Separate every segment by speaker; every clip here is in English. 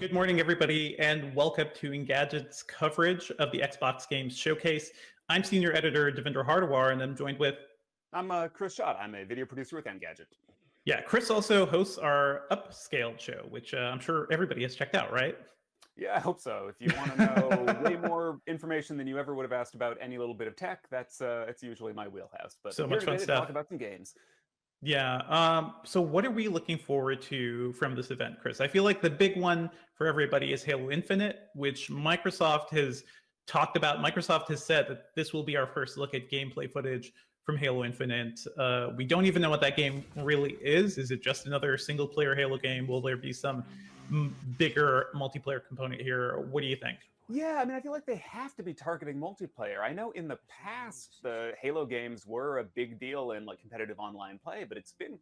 Speaker 1: Good morning, everybody, and welcome to Engadget's coverage of the Xbox Games Showcase. I'm Senior Editor Devendra Hardawar, and I'm joined with...
Speaker 2: I'm Chris Schott. I'm a video producer with Engadget.
Speaker 1: Yeah, Chris also hosts our Upscaled show, which I'm sure everybody has checked out, right?
Speaker 2: Yeah, I hope so. If you want to know way more information than you ever would have asked about any little bit of tech, that's it's usually my wheelhouse. But
Speaker 1: so much fun stuff.
Speaker 2: Talk about some games.
Speaker 1: Yeah. So what are we looking forward to from this event, Chris? I feel like the big one for everybody is Halo Infinite, which Microsoft has talked about. Microsoft has said that this will be our first look at gameplay footage from Halo Infinite. We don't even know what that game really is. Is it just another single-player Halo game? Will there be some bigger multiplayer component here? What do you think?
Speaker 2: Yeah, I mean, I feel like they have to be targeting multiplayer. I know in the past, the Halo games were a big deal in like competitive online play, but it's been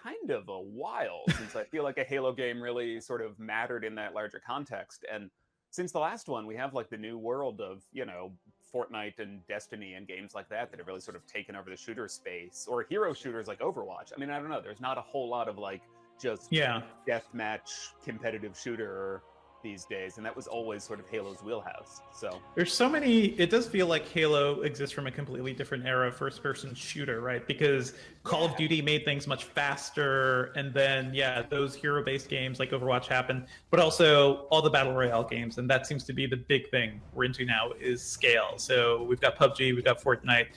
Speaker 2: kind of a while since I feel like a Halo game really sort of mattered in that larger context. And since the last one, we have like the new world of, you know, Fortnite and Destiny and games like that have really sort of taken over the shooter space, or hero shooters like Overwatch. I mean, I don't know. There's not a whole lot of like just deathmatch competitive shooter these days, and that was always sort of Halo's wheelhouse. So
Speaker 1: there's so many. It does feel like Halo exists from a completely different era of first-person shooter, right? Because Call of Duty made things much faster, and then those hero-based games like Overwatch happened, but also all the battle royale games, and that seems to be the big thing we're into now is scale. So we've got PUBG, we've got Fortnite,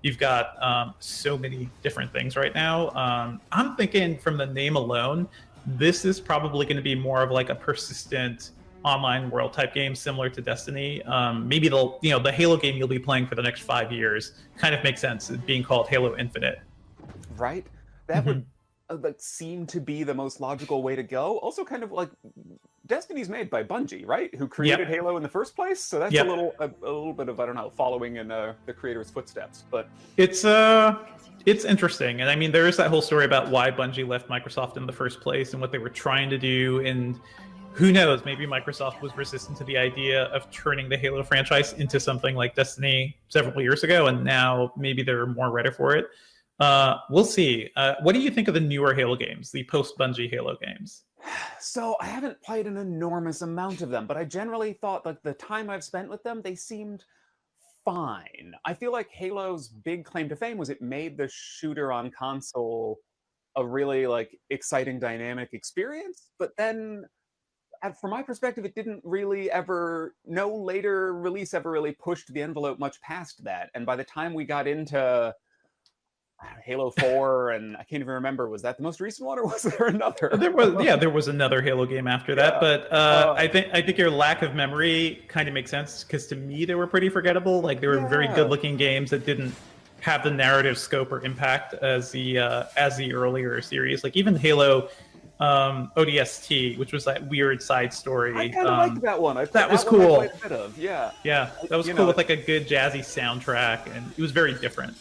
Speaker 1: you've got so many different things right now. I'm thinking from the name alone, this is probably going to be more of like a persistent online world type game similar to Destiny. Maybe the Halo game you'll be playing for the next 5 years kind of makes sense, being called Halo Infinite.
Speaker 2: Right? That would like seem to be the most logical way to go. Also kind of like Destiny's made by Bungie, right? Who created Halo in the first place. So that's a little bit of, I don't know, following in the creator's footsteps. But it's
Speaker 1: interesting. And I mean, there is that whole story about why Bungie left Microsoft in the first place and what they were trying to do. And who knows, maybe Microsoft was resistant to the idea of turning the Halo franchise into something like Destiny several years ago. And now maybe they're more ready for it. We'll see. What do you think of the newer Halo games, the post-Bungie Halo games?
Speaker 2: So I haven't played an enormous amount of them, but I generally thought like the time I've spent with them, they seemed fine. I feel like Halo's big claim to fame was it made the shooter on console a really like exciting, dynamic experience. But then from my perspective, it didn't really no later release ever really pushed the envelope much past that. And by the time we got into Halo 4, and I can't even remember, was that the most recent one or was there another?
Speaker 1: There was another Halo game after that, but I think your lack of memory kind of makes sense, because to me they were pretty forgettable. Like they were very good looking games that didn't have the narrative scope or impact as the earlier series. Like even Halo ODST, which was that weird side story.
Speaker 2: I kind of liked that one.
Speaker 1: That was cool.
Speaker 2: A bit of. Yeah,
Speaker 1: that was cool with like a good jazzy soundtrack, and it was very different.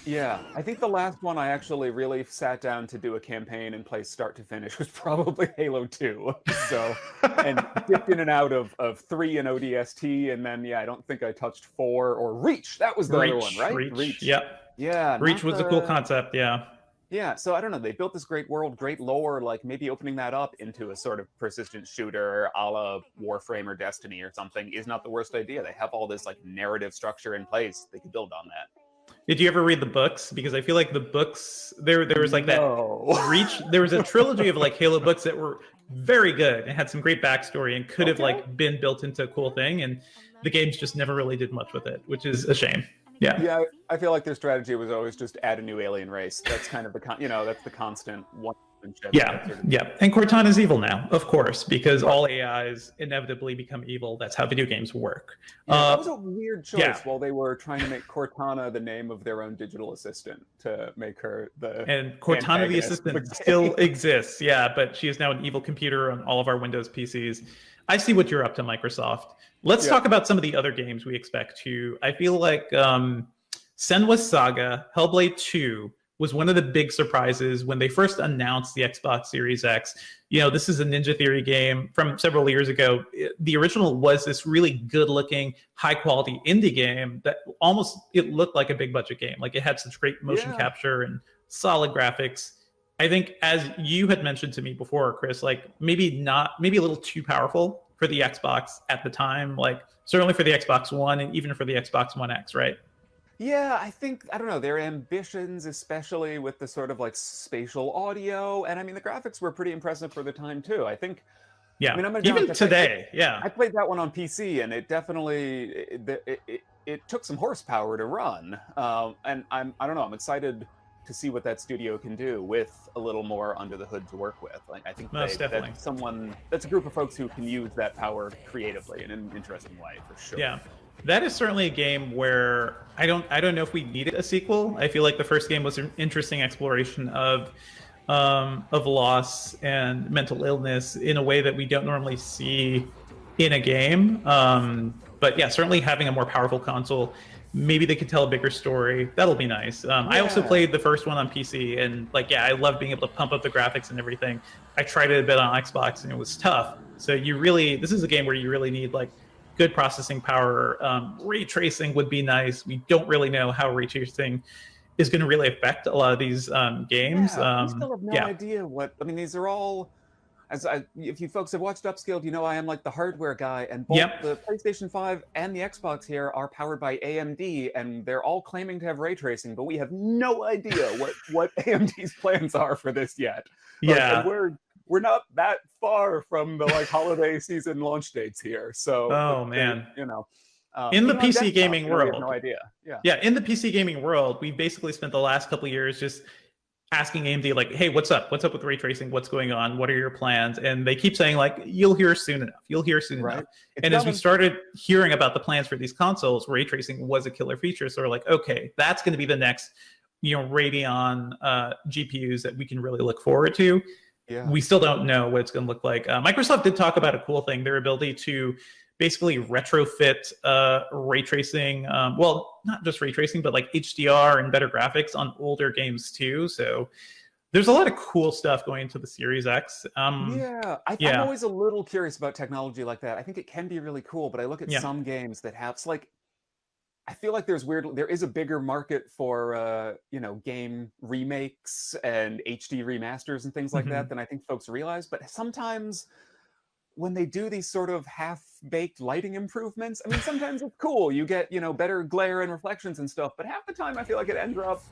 Speaker 2: Yeah, I think the last one I actually really sat down to do a campaign and play start to finish was probably Halo 2. So, and dipped in and out of 3 and ODST, and then I don't think I touched 4 or Reach. That was the other one, right?
Speaker 1: Reach.
Speaker 2: Yeah.
Speaker 1: Reach was a cool concept.
Speaker 2: Yeah, so I don't know. They built this great world, great lore, like maybe opening that up into a sort of persistent shooter a la Warframe or Destiny or something is not the worst idea. They have all this like narrative structure in place. They could build on that.
Speaker 1: Did you ever read the books? Because I feel like the books, there was like that Reach. There was a trilogy of like Halo books that were very good and had some great backstory and could have like been built into a cool thing. And the games just never really did much with it, which is a shame.
Speaker 2: Yeah, I feel like their strategy was always just add a new alien race. That's kind of the that's the constant one.
Speaker 1: And Cortana's evil now, of course, because all AIs inevitably become evil. That's how video games work.
Speaker 2: That was a weird choice while they were trying to make Cortana the name of their own digital assistant to make her the...
Speaker 1: And Cortana the assistant still exists, but she is now an evil computer on all of our Windows PCs. I see what you're up to, Microsoft. Let's talk about some of the other games we expect to. I feel like Senua's Saga, Hellblade 2, was one of the big surprises when they first announced the Xbox Series X. This is a Ninja Theory game from several years ago. The original was this really good-looking, high-quality indie game that it looked like a big-budget game. Like it had such great motion capture and solid graphics. I think, as you had mentioned to me before, Chris, like maybe a little too powerful for the Xbox at the time. Like certainly for the Xbox One and even for the Xbox One X, right?
Speaker 2: Yeah, I think, I don't know, their ambitions, especially with the sort of like spatial audio, and I mean the graphics were pretty impressive for the time too. I
Speaker 1: Yeah.
Speaker 2: mean, I'm gonna be honest,
Speaker 1: Even today, yeah.
Speaker 2: I played that one on PC, and it definitely it took some horsepower to run. And I don't know, I'm excited to see what that studio can do with a little more under the hood to work with. Like I think
Speaker 1: Most definitely.
Speaker 2: that's a group of folks who can use that power creatively in an interesting way for sure.
Speaker 1: Yeah. That is certainly a game where I don't know if we needed a sequel. I feel like the first game was an interesting exploration of loss and mental illness in a way that we don't normally see in a game. But yeah, certainly having a more powerful console, maybe they could tell a bigger story. That'll be this. I also played the first one on PC, and like, yeah, I love being able to pump up the graphics and everything. I tried it a bit on Xbox, and it was tough. So this is a game where you really need like good processing power. Ray tracing would be nice. We don't really know how ray tracing is going to really affect a lot of these games.
Speaker 2: Yeah, we still have no idea what. I mean, these are all. If you folks have watched Upscaled, you know I am like the hardware guy, and both the PlayStation 5 and the Xbox here are powered by AMD, and they're all claiming to have ray tracing, but we have no idea what AMD's plans are for this yet.
Speaker 1: Yeah,
Speaker 2: we're not that far from the like holiday season launch dates here, so
Speaker 1: man,
Speaker 2: you know.
Speaker 1: In the PC gaming world,
Speaker 2: we have no idea.
Speaker 1: Yeah, in the PC gaming world, we basically spent the last couple of years just asking AMD, like, hey, what's up? What's up with ray tracing? What's going on? What are your plans? And they keep saying, like, you'll hear soon enough. You'll hear soon enough. And as we started hearing about the plans for these consoles, ray tracing was a killer feature. So we're like, okay, that's going to be the next, Radeon GPUs that we can really look forward to.
Speaker 2: Yeah.
Speaker 1: We still don't know what it's going to look like. Microsoft did talk about a cool thing, their ability to basically retrofit ray tracing. Well, not just ray tracing, but like HDR and better graphics on older games too. So there's a lot of cool stuff going into the Series X.
Speaker 2: I'm always a little curious about technology like that. I think it can be really cool, but I look at some games that have, like, I feel like there is a bigger market for game remakes and HD remasters and things like that than I think folks realize. But sometimes when they do these sort of half-baked lighting improvements, I mean, sometimes it's cool. You get, better glare and reflections and stuff, but half the time I feel like it ends up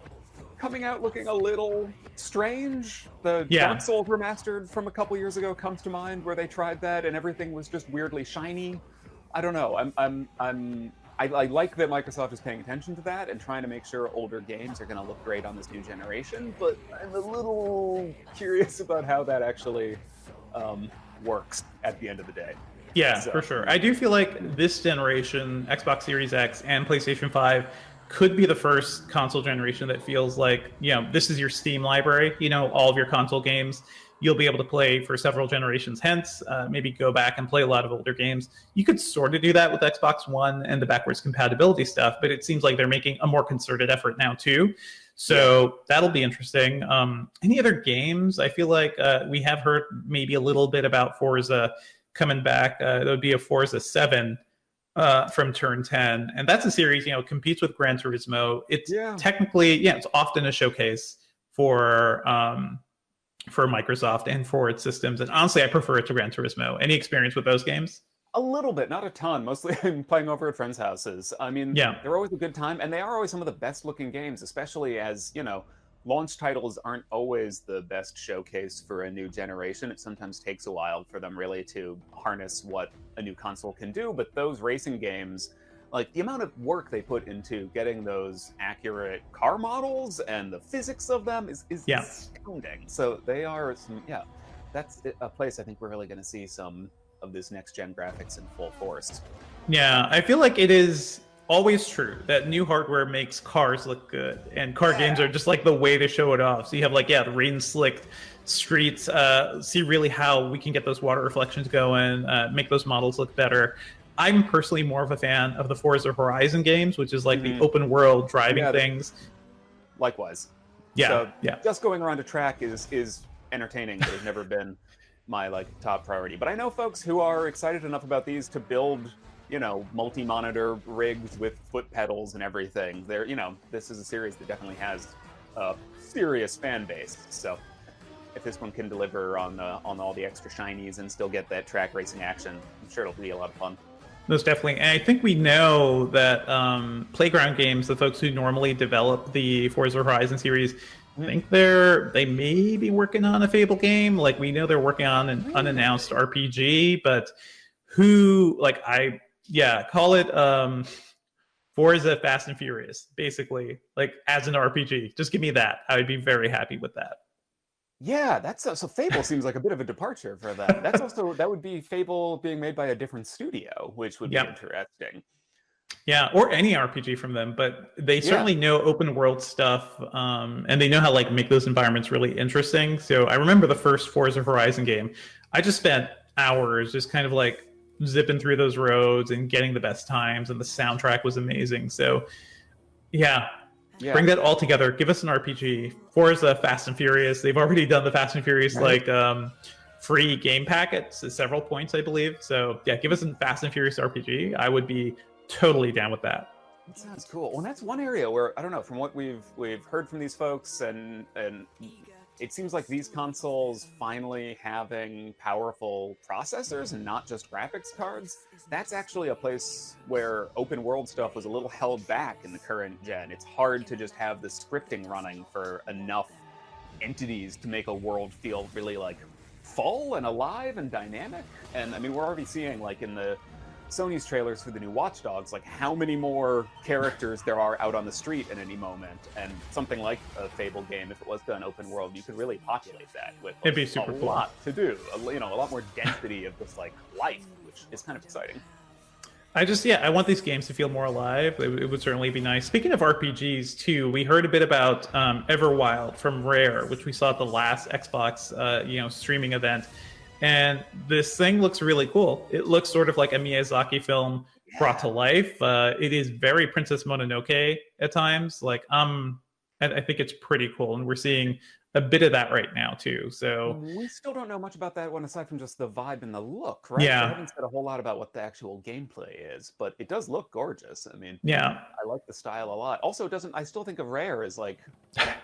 Speaker 2: coming out looking a little strange. The Dark Souls remastered from a couple years ago comes to mind, where they tried that and everything was just weirdly shiny. I don't know. I like that Microsoft is paying attention to that and trying to make sure older games are going to look great on this new generation, but I'm a little curious about how that actually works at the end of the day.
Speaker 1: Yeah, for sure. I do feel like this generation, Xbox Series X and PlayStation 5, could be the first console generation that feels like, this is your Steam library, all of your console games you'll be able to play for several generations hence, maybe go back and play a lot of older games. You could sort of do that with Xbox One and the backwards compatibility stuff, but it seems like they're making a more concerted effort now too. So that'll be interesting. Any other games? I feel like we have heard maybe a little bit about Forza coming back. There would be a Forza 7 from Turn 10. And that's a series, competes with Gran Turismo. It's technically, it's often a showcase for Microsoft and for its systems. And honestly, I prefer it to Gran Turismo. Any experience with those games?
Speaker 2: A little bit, not a ton. Mostly I'm playing over at friends' houses. I mean, they're always a good time, and they are always some of the best looking games, especially as, launch titles aren't always the best showcase for a new generation. It sometimes takes a while for them really to harness what a new console can do, but those racing games, like the amount of work they put into getting those accurate car models and the physics of them is astounding. So they are that's a place I think we're really going to see some of this next gen graphics in full force. Yeah,
Speaker 1: I feel like it is always true that new hardware makes cars look good, and car games are just like the way to show it off. So you have like the rain slicked streets, see really how we can get those water reflections going, make those models look better. I'm personally more of a fan of the Forza Horizon games, which is like the open world driving things.
Speaker 2: Likewise. Just going around a track is entertaining, but has never been my top priority. But I know folks who are excited enough about these to build, multi-monitor rigs with foot pedals and everything. This is a series that definitely has a serious fan base. So if this one can deliver on all the extra shinies and still get that track racing action, I'm sure it'll be a lot of fun.
Speaker 1: Most definitely. And I think we know that Playground Games, the folks who normally develop the Forza Horizon series, I think they may be working on a Fable game. Like, we know they're working on an unannounced RPG, but call it Forza Fast and Furious, basically, like as an RPG. Just give me that. I would be very happy with that.
Speaker 2: Yeah, that's so Fable seems like a bit of a departure for them. That's also that would be Fable being made by a different studio, which would be interesting.
Speaker 1: Yeah, or any RPG from them, but they certainly know open world stuff, and they know how like make those environments really interesting. So I remember the first Forza Horizon game. I just spent hours just kind of like zipping through those roads and getting the best times, and the soundtrack was amazing. So yeah. Bring that all together. Give us an RPG. Forza Fast and Furious. They've already done the Fast and Furious free game packets at several points, I believe. So yeah, give us a Fast and Furious RPG. I would be totally down with that.
Speaker 2: That sounds cool. Well, that's one area where I don't know, from what we've heard from these folks, and it seems like these consoles finally having powerful processors and not just graphics cards. That's actually a place where open world stuff was a little held back in the current gen. It's hard to just have the scripting running for enough entities to make a world feel really like full and alive and dynamic. And I mean, we're already seeing like in the Sony's trailers for the new Watch Dogs, like how many more characters there are out on the street at any moment, and something like a Fable game, if it was done open world, you could really populate that with
Speaker 1: it'd be super cool.
Speaker 2: Lot to do, a lot more density of just like life, which is kind of exciting.
Speaker 1: I want these games to feel more alive. It would certainly be nice. Speaking of RPGs too, we heard a bit about Everwild from Rare, which we saw at the last Xbox streaming event. And this thing looks really cool. It looks sort of like a Miyazaki film brought to life. It is very Princess Mononoke at times. I think it's pretty cool. And we're seeing a bit of that right now too. So
Speaker 2: we still don't know much about that one aside from just the vibe and the look, right?
Speaker 1: Yeah.
Speaker 2: They haven't said a whole lot about what the actual gameplay is, but it does look gorgeous. I mean,
Speaker 1: yeah,
Speaker 2: I like the style a lot. Also, I still think of Rare as like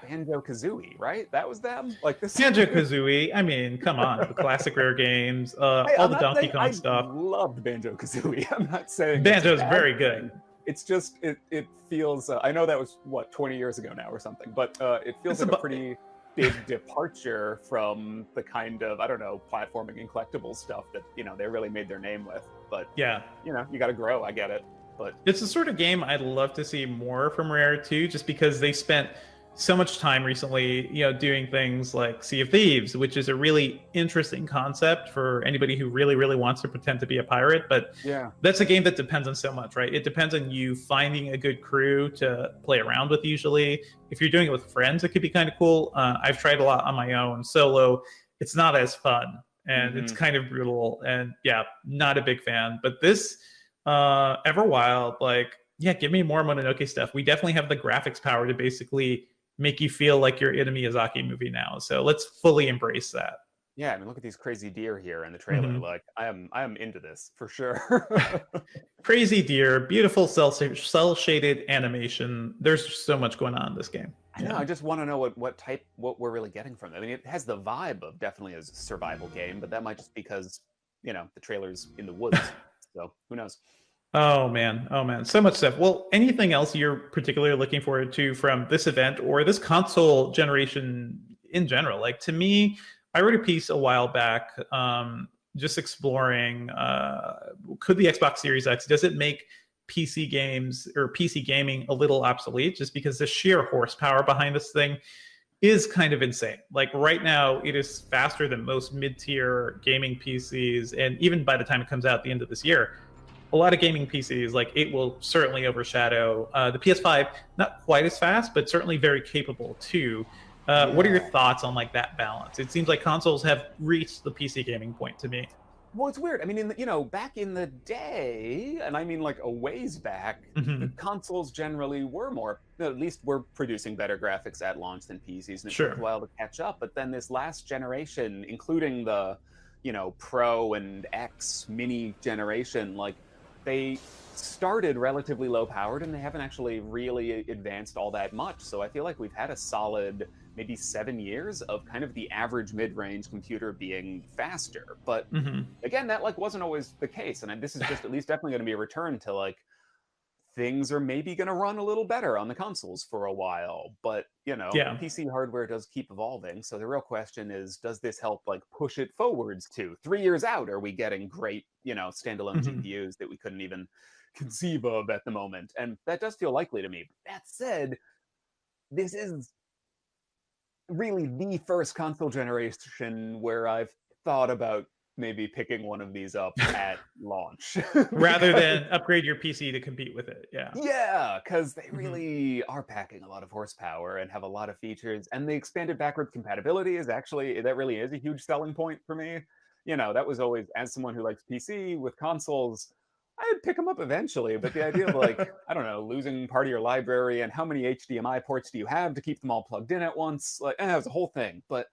Speaker 2: Banjo-Kazooie, right? That was them? Like this
Speaker 1: Banjo-Kazooie. I mean, come on, the classic Rare games, all the Donkey Kong stuff.
Speaker 2: I loved Banjo-Kazooie. I'm not saying
Speaker 1: Banjo's very good.
Speaker 2: It's just it feels. I know that was 20 years ago now or something, but it feels like a pretty big departure from the kind of, I don't know, platforming and collectible stuff that they really made their name with. But
Speaker 1: yeah,
Speaker 2: you got to grow. I get it, but
Speaker 1: it's the sort of game I'd love to see more from Rare too, just because they spent so much time recently, doing things like Sea of Thieves, which is a really interesting concept for anybody who really, really wants to pretend to be a pirate. But
Speaker 2: yeah,
Speaker 1: that's a game that depends on so much, right? It depends on you finding a good crew to play around with usually. If you're doing it with friends, it could be kind of cool. I've tried a lot on my own. Solo, it's not as fun, and it's kind of brutal. And yeah, not a big fan. But this Everwild, give me more Mononoke stuff. We definitely have the graphics power to basically make you feel like you're in a Miyazaki movie now. So let's fully embrace that.
Speaker 2: Yeah, I mean, look at these crazy deer here in the trailer. Like, I am into this for sure.
Speaker 1: Crazy deer, beautiful cell shaded animation. There's so much going on in this game.
Speaker 2: I know. I just want to know what we're really getting from it. I mean, it has the vibe of definitely a survival game, but that might just because the trailer's in the woods. So who knows?
Speaker 1: Oh man, so much stuff. Well, anything else you're particularly looking forward to from this event or this console generation in general? Like, to me, I wrote a piece a while back just exploring could the Xbox Series X, does it make PC games or PC gaming a little obsolete, just because the sheer horsepower behind this thing is kind of insane. Like, right now, it is faster than most mid-tier gaming PCs, and even by the time it comes out at the end of this year, a lot of gaming PCs, it will certainly overshadow the PS5. Not quite as fast, but certainly very capable too. What are your thoughts on that balance? It seems like consoles have reached the PC gaming point to me.
Speaker 2: Well, it's weird. I mean, back in the day, and I mean a ways back, consoles generally were more, at least were producing better graphics at launch than PCs, and it took a while to catch up. But then this last generation, including the, Pro and X mini generation, they started relatively low powered and they haven't actually really advanced all that much. So I feel like we've had a solid maybe 7 years of kind of the average mid-range computer being faster. But again, that like wasn't always the case. And this is just at least definitely going to be a return to like things are maybe going to run a little better on the consoles for a while. But, you know, PC hardware does keep evolving. So the real question is, does this help like push it forwards to 3 years out? Are we getting great, you know, standalone GPUs that we couldn't even conceive of at the moment? And that does feel likely to me. That said, this is really the first console generation where I've thought about maybe picking one of these up at launch.
Speaker 1: Rather than upgrade your PC to compete with it.
Speaker 2: Yeah, because they really are packing a lot of horsepower and have a lot of features. And the expanded backwards compatibility is actually, that really is a huge selling point for me. You know, that was always, as someone who likes PC with consoles, I'd pick them up eventually, but the idea of like, I don't know, losing part of your library and how many HDMI ports do you have to keep them all plugged in at once? Like, it was a whole thing. But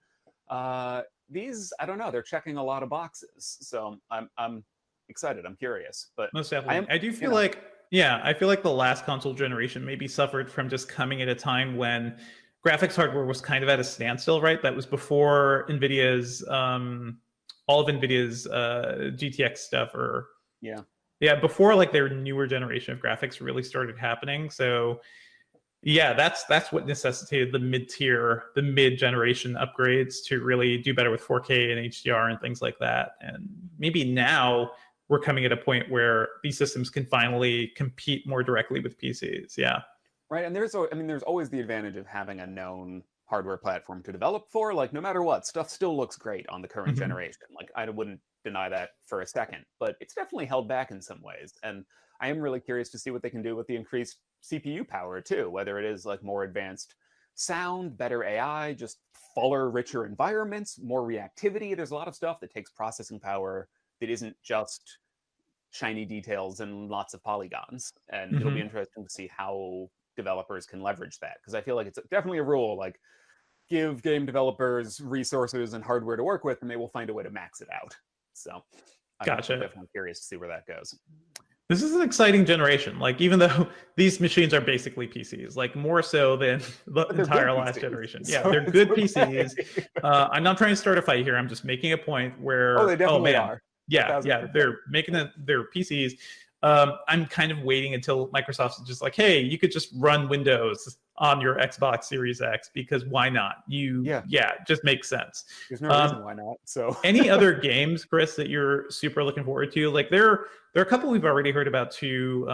Speaker 2: these, I don't know, they're checking a lot of boxes. So I'm excited. I'm curious. But
Speaker 1: most definitely, I do feel like, I feel like the last console generation maybe suffered from just coming at a time when graphics hardware was kind of at a standstill, right? That was before NVIDIA's, all of NVIDIA's GTX stuff, or before like their newer generation of graphics really started happening. So that's what necessitated the mid-tier, the mid-generation upgrades to really do better with 4K and HDR and things like that. And maybe now we're coming at a point where these systems can finally compete more directly with PCs.
Speaker 2: Right. And there's always the advantage of having a known hardware platform to develop for. Like, no matter what, stuff still looks great on the current generation. Like, I wouldn't deny that for a second, but it's definitely held back in some ways. And I am really curious to see what they can do with the increased CPU power too, whether it is like more advanced sound, better AI, just fuller, richer environments, more reactivity. There's a lot of stuff that takes processing power that isn't just shiny details and lots of polygons. And it'll be interesting to see how developers can leverage that, because I feel like it's definitely a rule, like, give game developers resources and hardware to work with and they will find a way to max it out. So I'm definitely curious to see where that goes.
Speaker 1: This is an exciting generation. Like, even though these machines are basically PCs, like more so than the entire last generation.
Speaker 2: So
Speaker 1: they're good PCs. I'm not trying to start a fight here. I'm just making a point where,
Speaker 2: they definitely are.
Speaker 1: They're making their PCs. I'm kind of waiting until Microsoft's just like, hey, you could just run Windows on your Xbox Series X, because why not? It just makes sense.
Speaker 2: There's no reason why not. So
Speaker 1: any other games, Chris, that you're super looking forward to? Like, there are a couple we've already heard about too.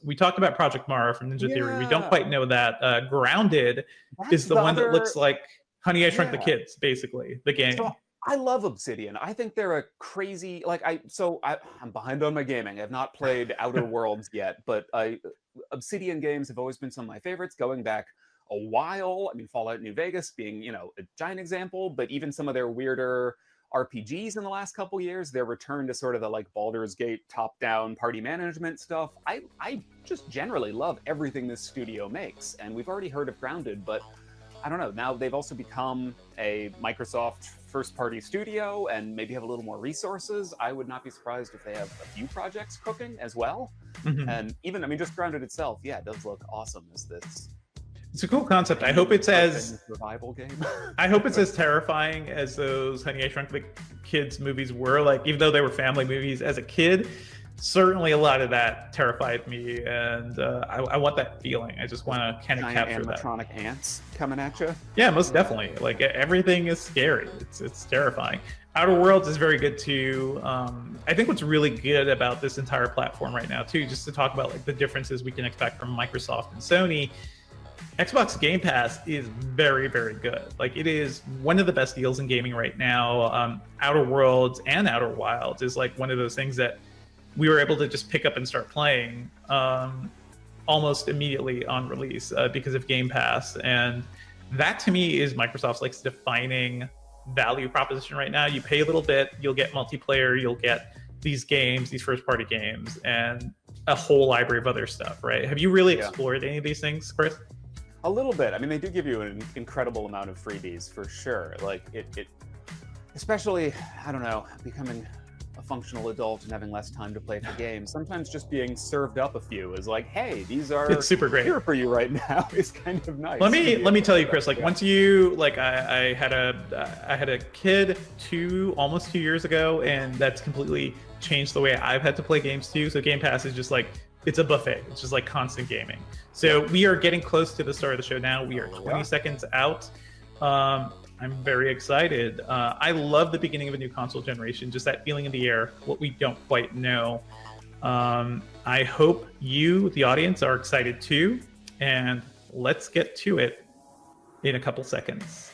Speaker 1: We talked about Project Mara from Ninja Theory. We don't quite know that. Grounded is the one that looks like Honey, I Shrunk the Kids, basically, the game.
Speaker 2: So I love Obsidian. I think they're a crazy, like, I'm behind on my gaming. I've not played Outer Worlds yet, but Obsidian games have always been some of my favorites, going back a while. I mean, Fallout New Vegas being, a giant example, but even some of their weirder RPGs in the last couple years, their return to sort of the like Baldur's Gate top-down party management stuff. I just generally love everything this studio makes, and we've already heard of Grounded, but I don't know, now they've also become a Microsoft first-party studio and maybe have a little more resources. I would not be surprised if they have a few projects cooking as well. And even, just Grounded itself, it does look awesome as this.
Speaker 1: It's a cool concept. I hope it's as
Speaker 2: survival game.
Speaker 1: I hope it's as terrifying as those Honey, I Shrunk the Kids movies were. Like, even though they were family movies as a kid, certainly a lot of that terrified me, and I want that feeling. I just want to kind of capture that.
Speaker 2: Animatronic ants coming at you.
Speaker 1: Yeah, most definitely. Like, everything is scary. It's terrifying. Outer Worlds is very good too. I think what's really good about this entire platform right now too, just to talk about like the differences we can expect from Microsoft and Sony. Xbox Game Pass is very, very good. Like, it is one of the best deals in gaming right now. Outer Worlds and Outer Wilds is like one of those things that we were able to just pick up and start playing almost immediately on release because of Game Pass. And that to me is Microsoft's like defining value proposition right now. You pay a little bit, you'll get multiplayer, you'll get these games, these first-party games, and a whole library of other stuff, right? Have you really explored any of these things, Chris?
Speaker 2: A little bit. I mean, they do give you an incredible amount of freebies for sure. Like, it especially, I don't know, becoming a functional adult and having less time to play for games, sometimes just being served up a few is like, hey, these are
Speaker 1: It's super great.
Speaker 2: here for you right now is kind of nice.
Speaker 1: Let me tell you, Chris. Like once you like, I had a kid almost 2 years ago, and that's completely changed the way I've had to play games too. So Game Pass is just like, it's a buffet. It's just like constant gaming. So we are getting close to the start of the show now. We are 20 seconds out. I'm very excited. I love the beginning of a new console generation, just that feeling in the air, what we don't quite know. I hope you, the audience, are excited too. And let's get to it in a couple seconds.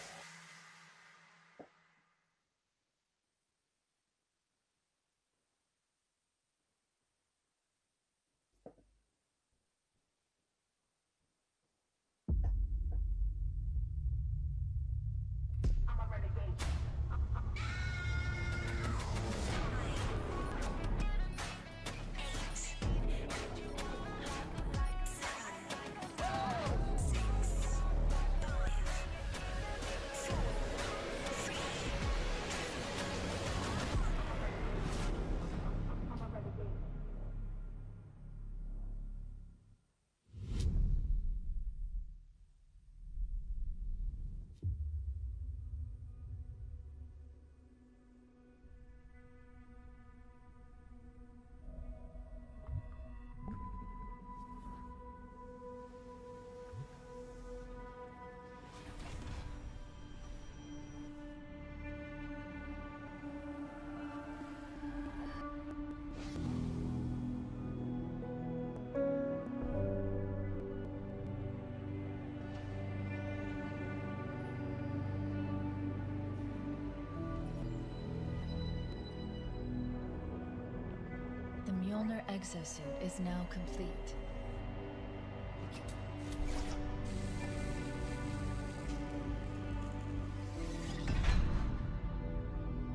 Speaker 3: The exosuit is now complete.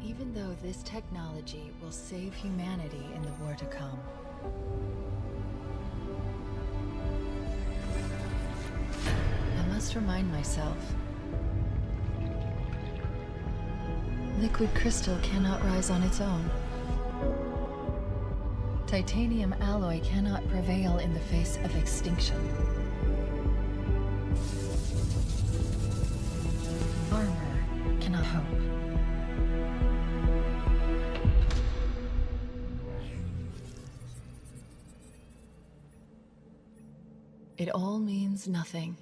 Speaker 3: Even though this technology will save humanity in the war to come, I must remind myself, liquid crystal cannot rise on its own. Titanium alloy cannot prevail in the face of extinction. Armor cannot hope. It all means nothing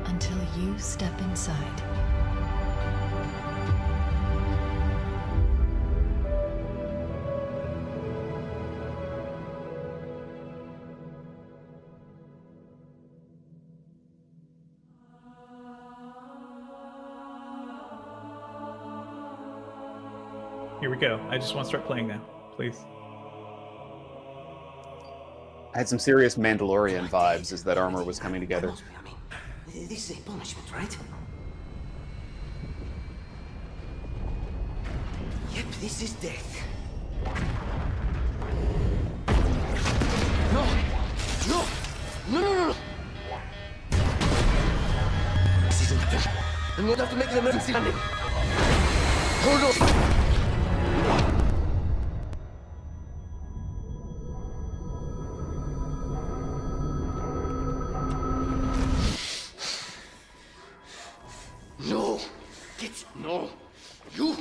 Speaker 3: until you step inside.
Speaker 1: Here we go. I just want to start playing now, please.
Speaker 2: I had some serious Mandalorian vibes as that armor was coming together.
Speaker 4: I mean, this is a punishment, right? Yep, this is death. No! No! No, no, no, no! This isn't happening. I'm gonna have to make an emergency landing. Hold on! No, you!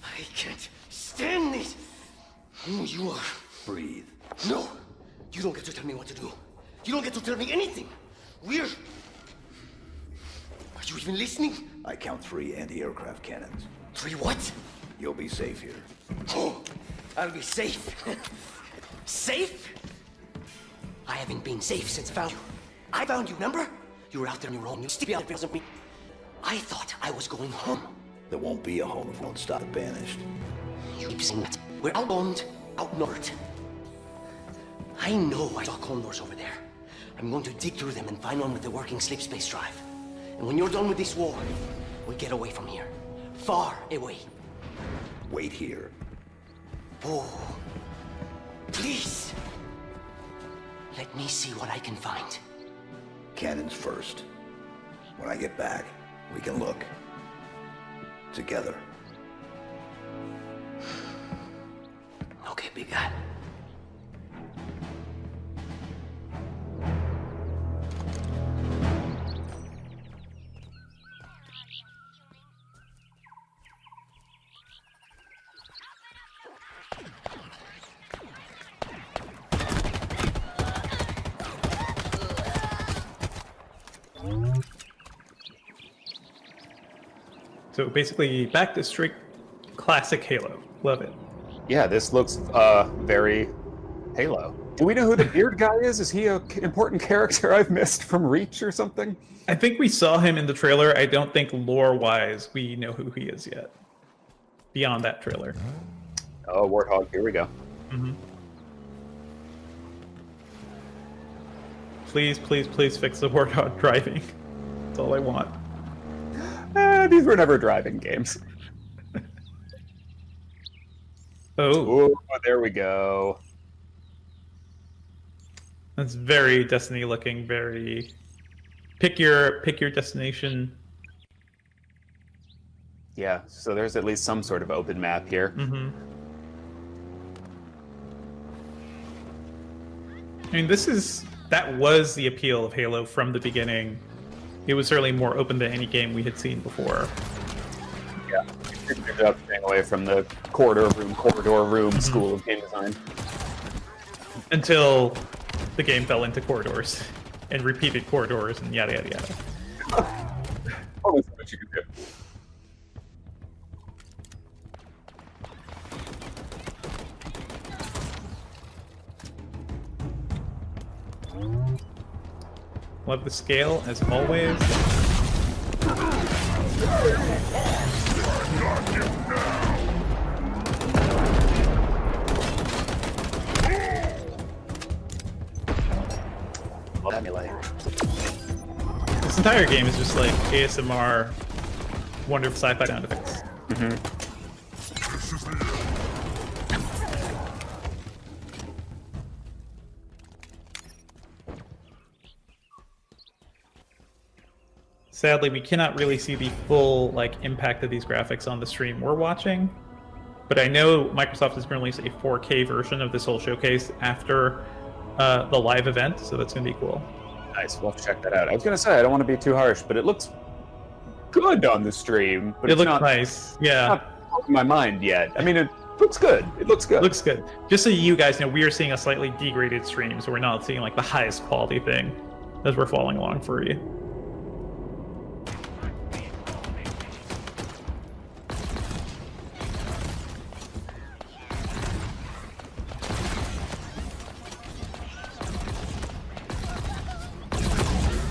Speaker 4: I can't stand this! Who you are?
Speaker 5: Breathe.
Speaker 4: No! You don't get to tell me what to do. You don't get to tell me anything! We're... Are you even listening?
Speaker 5: I count 3 anti-aircraft cannons.
Speaker 4: 3 what?
Speaker 5: You'll be safe here.
Speaker 4: Oh, I'll be safe. Safe? I haven't been safe since I found you. I found you, remember? You were out there on your own. You still out there with me. I thought I was going home.
Speaker 5: There won't be a home if we don't stop the banished.
Speaker 4: You keep saying that. We're outbound, outnumbered. I know I saw condors over there. I'm going to dig through them and find one with a working sleep space drive. And when you're done with this war, we get away from here. Far away.
Speaker 5: Wait here.
Speaker 4: Oh, please. Let me see what I can find.
Speaker 5: Cannons first. When I get back, we can look. Together.
Speaker 4: could be God.
Speaker 1: So basically, back to strict classic Halo. Love it.
Speaker 2: Yeah, this looks very Halo. Do we know who the beard guy is? Is he an important character I've missed from Reach or something?
Speaker 1: I think we saw him in the trailer. I don't think lore-wise we know who he is yet. Beyond that trailer.
Speaker 2: Oh, Warthog, here we go.
Speaker 1: Mm-hmm. Please, please, please fix the Warthog driving. That's all I want.
Speaker 2: These were never driving games.
Speaker 1: Oh.
Speaker 2: Oh, there we go.
Speaker 1: That's very Destiny looking, very pick your destination.
Speaker 2: Yeah, so there's at least some sort of open map here.
Speaker 1: Mm-hmm. I mean, that was the appeal of Halo from the beginning. It was certainly more open than any game we had seen before.
Speaker 2: Yeah, good job staying away from the corridor room school of game design.
Speaker 1: Until the game fell into corridors and repeated corridors and yada yada yada.
Speaker 2: Almost what you could do.
Speaker 1: Love the scale as always.
Speaker 2: Love that melee.
Speaker 1: This entire game is just like ASMR, wonderful sci-fi sound effects.
Speaker 2: Mm-hmm.
Speaker 1: Sadly, we cannot really see the full impact of these graphics on the stream we're watching, but I know Microsoft is going to release a 4K version of this whole showcase after the live event, so that's going to be cool.
Speaker 2: Nice, we'll have to check that out. I was going to say, I don't want to be too harsh, but it looks good on the stream. But
Speaker 1: It
Speaker 2: it's
Speaker 1: looks
Speaker 2: not,
Speaker 1: nice, yeah.
Speaker 2: Not in my mind yet. I mean, it looks good. It looks good.
Speaker 1: Looks good. Just so you guys know, we are seeing a slightly degraded stream, so we're not seeing the highest quality thing as we're following along for you.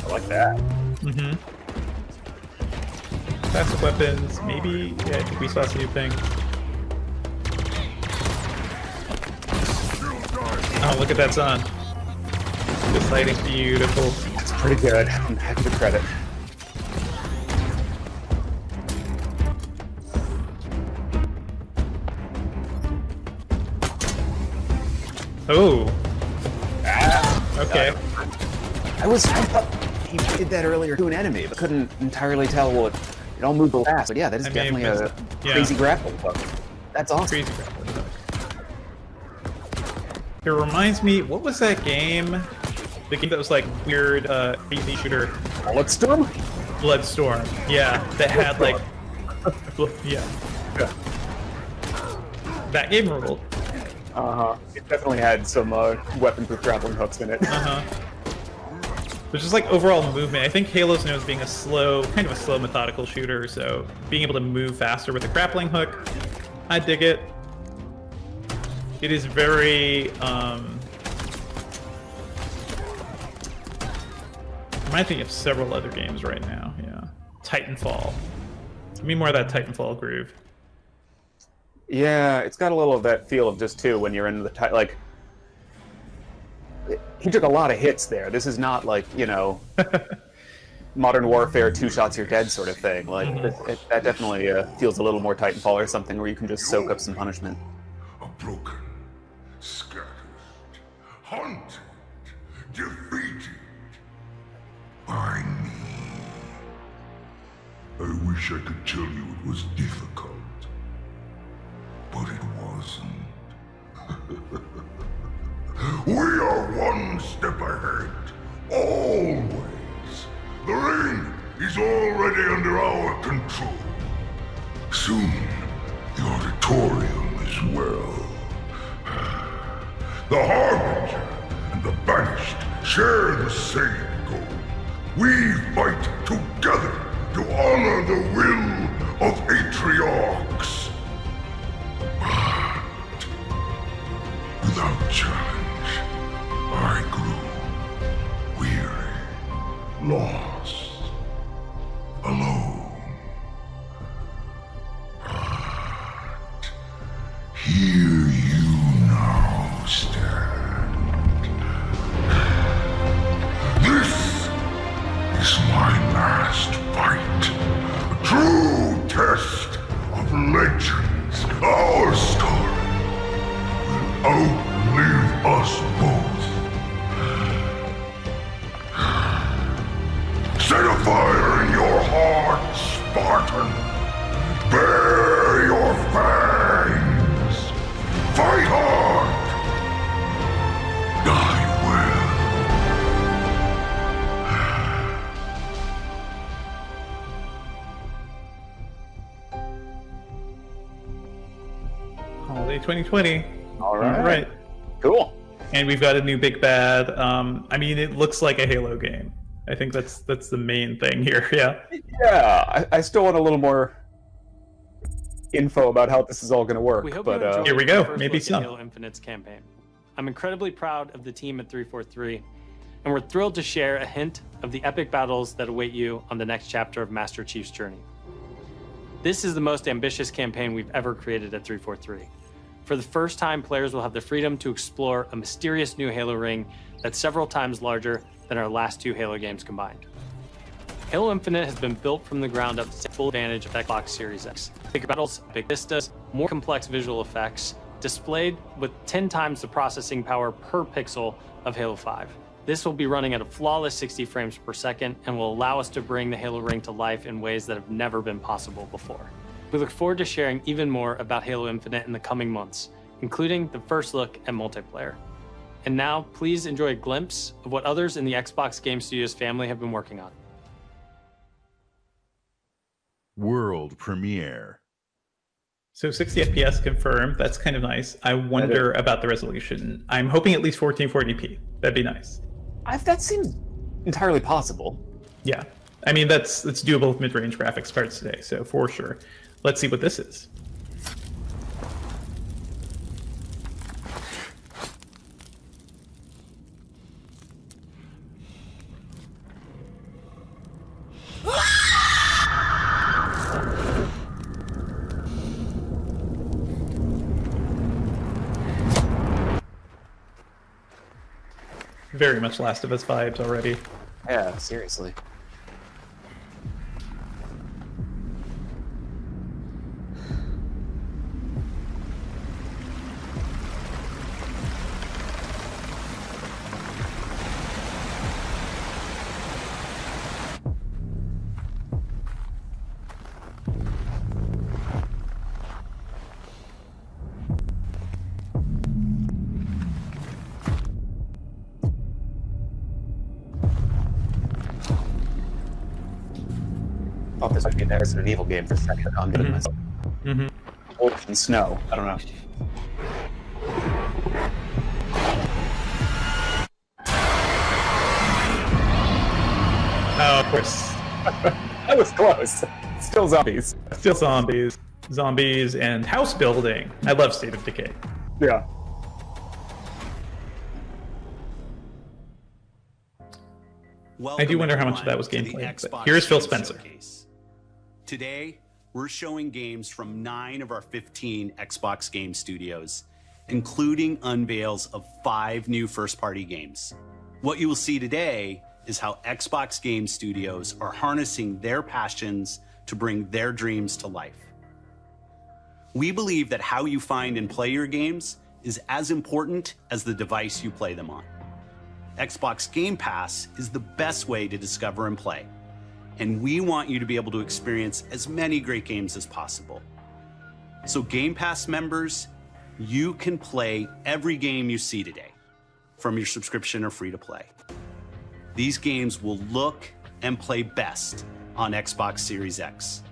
Speaker 2: I like that.
Speaker 1: Mm-hmm. Passive weapons, maybe. Yeah, I think we saw some new thing. Oh, look at that sun. This lighting's beautiful.
Speaker 2: It's pretty good. I'm happy to credit.
Speaker 1: Oh. Okay.
Speaker 2: I thought he did that earlier to an enemy, but couldn't entirely tell what. It all moved fast. But yeah, that is definitely a crazy grapple hook. That's awesome.
Speaker 1: Crazy grappling hook. It reminds me, what was that game? The game that was weird, easy shooter.
Speaker 2: Bloodstorm?
Speaker 1: Bloodstorm. Yeah, that had yeah. That game ruled.
Speaker 2: It definitely had some weapons with grappling hooks in it.
Speaker 1: Which is overall movement. I think Halo's known as being kind of a slow, methodical shooter, so being able to move faster with a grappling hook, I dig it. It is very, reminds me of several other games right now, yeah. Titanfall. Give me more of that Titanfall groove.
Speaker 2: Yeah, it's got a little of that feel of just too when you're in the he took a lot of hits there. This is not Modern Warfare, 2 shots you're dead sort of thing. That definitely feels a little more Titanfall or something where you can just soak up some punishment.
Speaker 6: A broken, scattered, hunted, defeated by me. I wish I could tell you it was difficult, but it wasn't. step ahead. Always. The ring is already under our control. Soon, the auditorium as well. The Harbinger and the Banished share the same goal. We fight together to honor the will of Atriarchs. But without challenge, I grew weary, lost, alone. But here you now stand. This is my last fight. A true test of legends. Our story will outlive us both. Set a fire in your heart, Spartan. Bare your fangs. Fight hard. Die well.
Speaker 1: Holiday 2020.
Speaker 2: All right.
Speaker 1: All right.
Speaker 2: Cool.
Speaker 1: And we've got a new big bad. I mean, it looks like a Halo game. I think that's the main thing here. Yeah.
Speaker 2: Yeah, I still want a little more info about how this is all going to work.
Speaker 7: We hope
Speaker 2: but
Speaker 7: you enjoyed
Speaker 1: Here we
Speaker 7: the
Speaker 1: go.
Speaker 7: first
Speaker 1: Maybe
Speaker 7: look at
Speaker 1: some.
Speaker 7: Halo Infinite's campaign. I'm incredibly proud of the team at 343, and we're thrilled to share a hint of the epic battles that await you on the next chapter of Master Chief's journey. This is the most ambitious campaign we've ever created at 343. For the first time, players will have the freedom to explore a mysterious new Halo ring that's several times larger than our last two Halo games combined. Halo Infinite has been built from the ground up to take full advantage of Xbox Series X. Bigger battles, big vistas, more complex visual effects, displayed with 10 times the processing power per pixel of Halo 5. This will be running at a flawless 60 frames per second and will allow us to bring the Halo ring to life in ways that have never been possible before. We look forward to sharing even more about Halo Infinite in the coming months, including the first look at multiplayer. And now, please enjoy a glimpse of what others in the Xbox Game Studios family have been working on.
Speaker 8: World premiere.
Speaker 1: So 60 FPS confirmed. That's kind of nice. I wonder about the resolution. I'm hoping at least 1440p. That'd be nice.
Speaker 2: that seems entirely possible.
Speaker 1: Yeah. I mean, that's doable with mid-range graphics cards today, so for sure. Let's see what this is. Very much Last of Us vibes already.
Speaker 2: Yeah, seriously. Thought this might be an Resident Evil game for a second. I'm doing myself. Wolf and snow. I don't know.
Speaker 1: Oh, of course.
Speaker 2: That was close. Still zombies.
Speaker 1: Still zombies. Zombies and house building. I love State of Decay.
Speaker 2: Yeah.
Speaker 1: I do wonder how much of that was gameplay. But here's Phil Spencer.
Speaker 9: Today, we're showing games from 9 of our 15 Xbox Game Studios, including unveils of 5 new first-party games. What you will see today is how Xbox Game Studios are harnessing their passions to bring their dreams to life. We believe that how you find and play your games is as important as the device you play them on. Xbox Game Pass is the best way to discover and play, and we want you to be able to experience as many great games as possible. So Game Pass members, you can play every game you see today. from your subscription or free to play. These games will look and play best on Xbox Series X,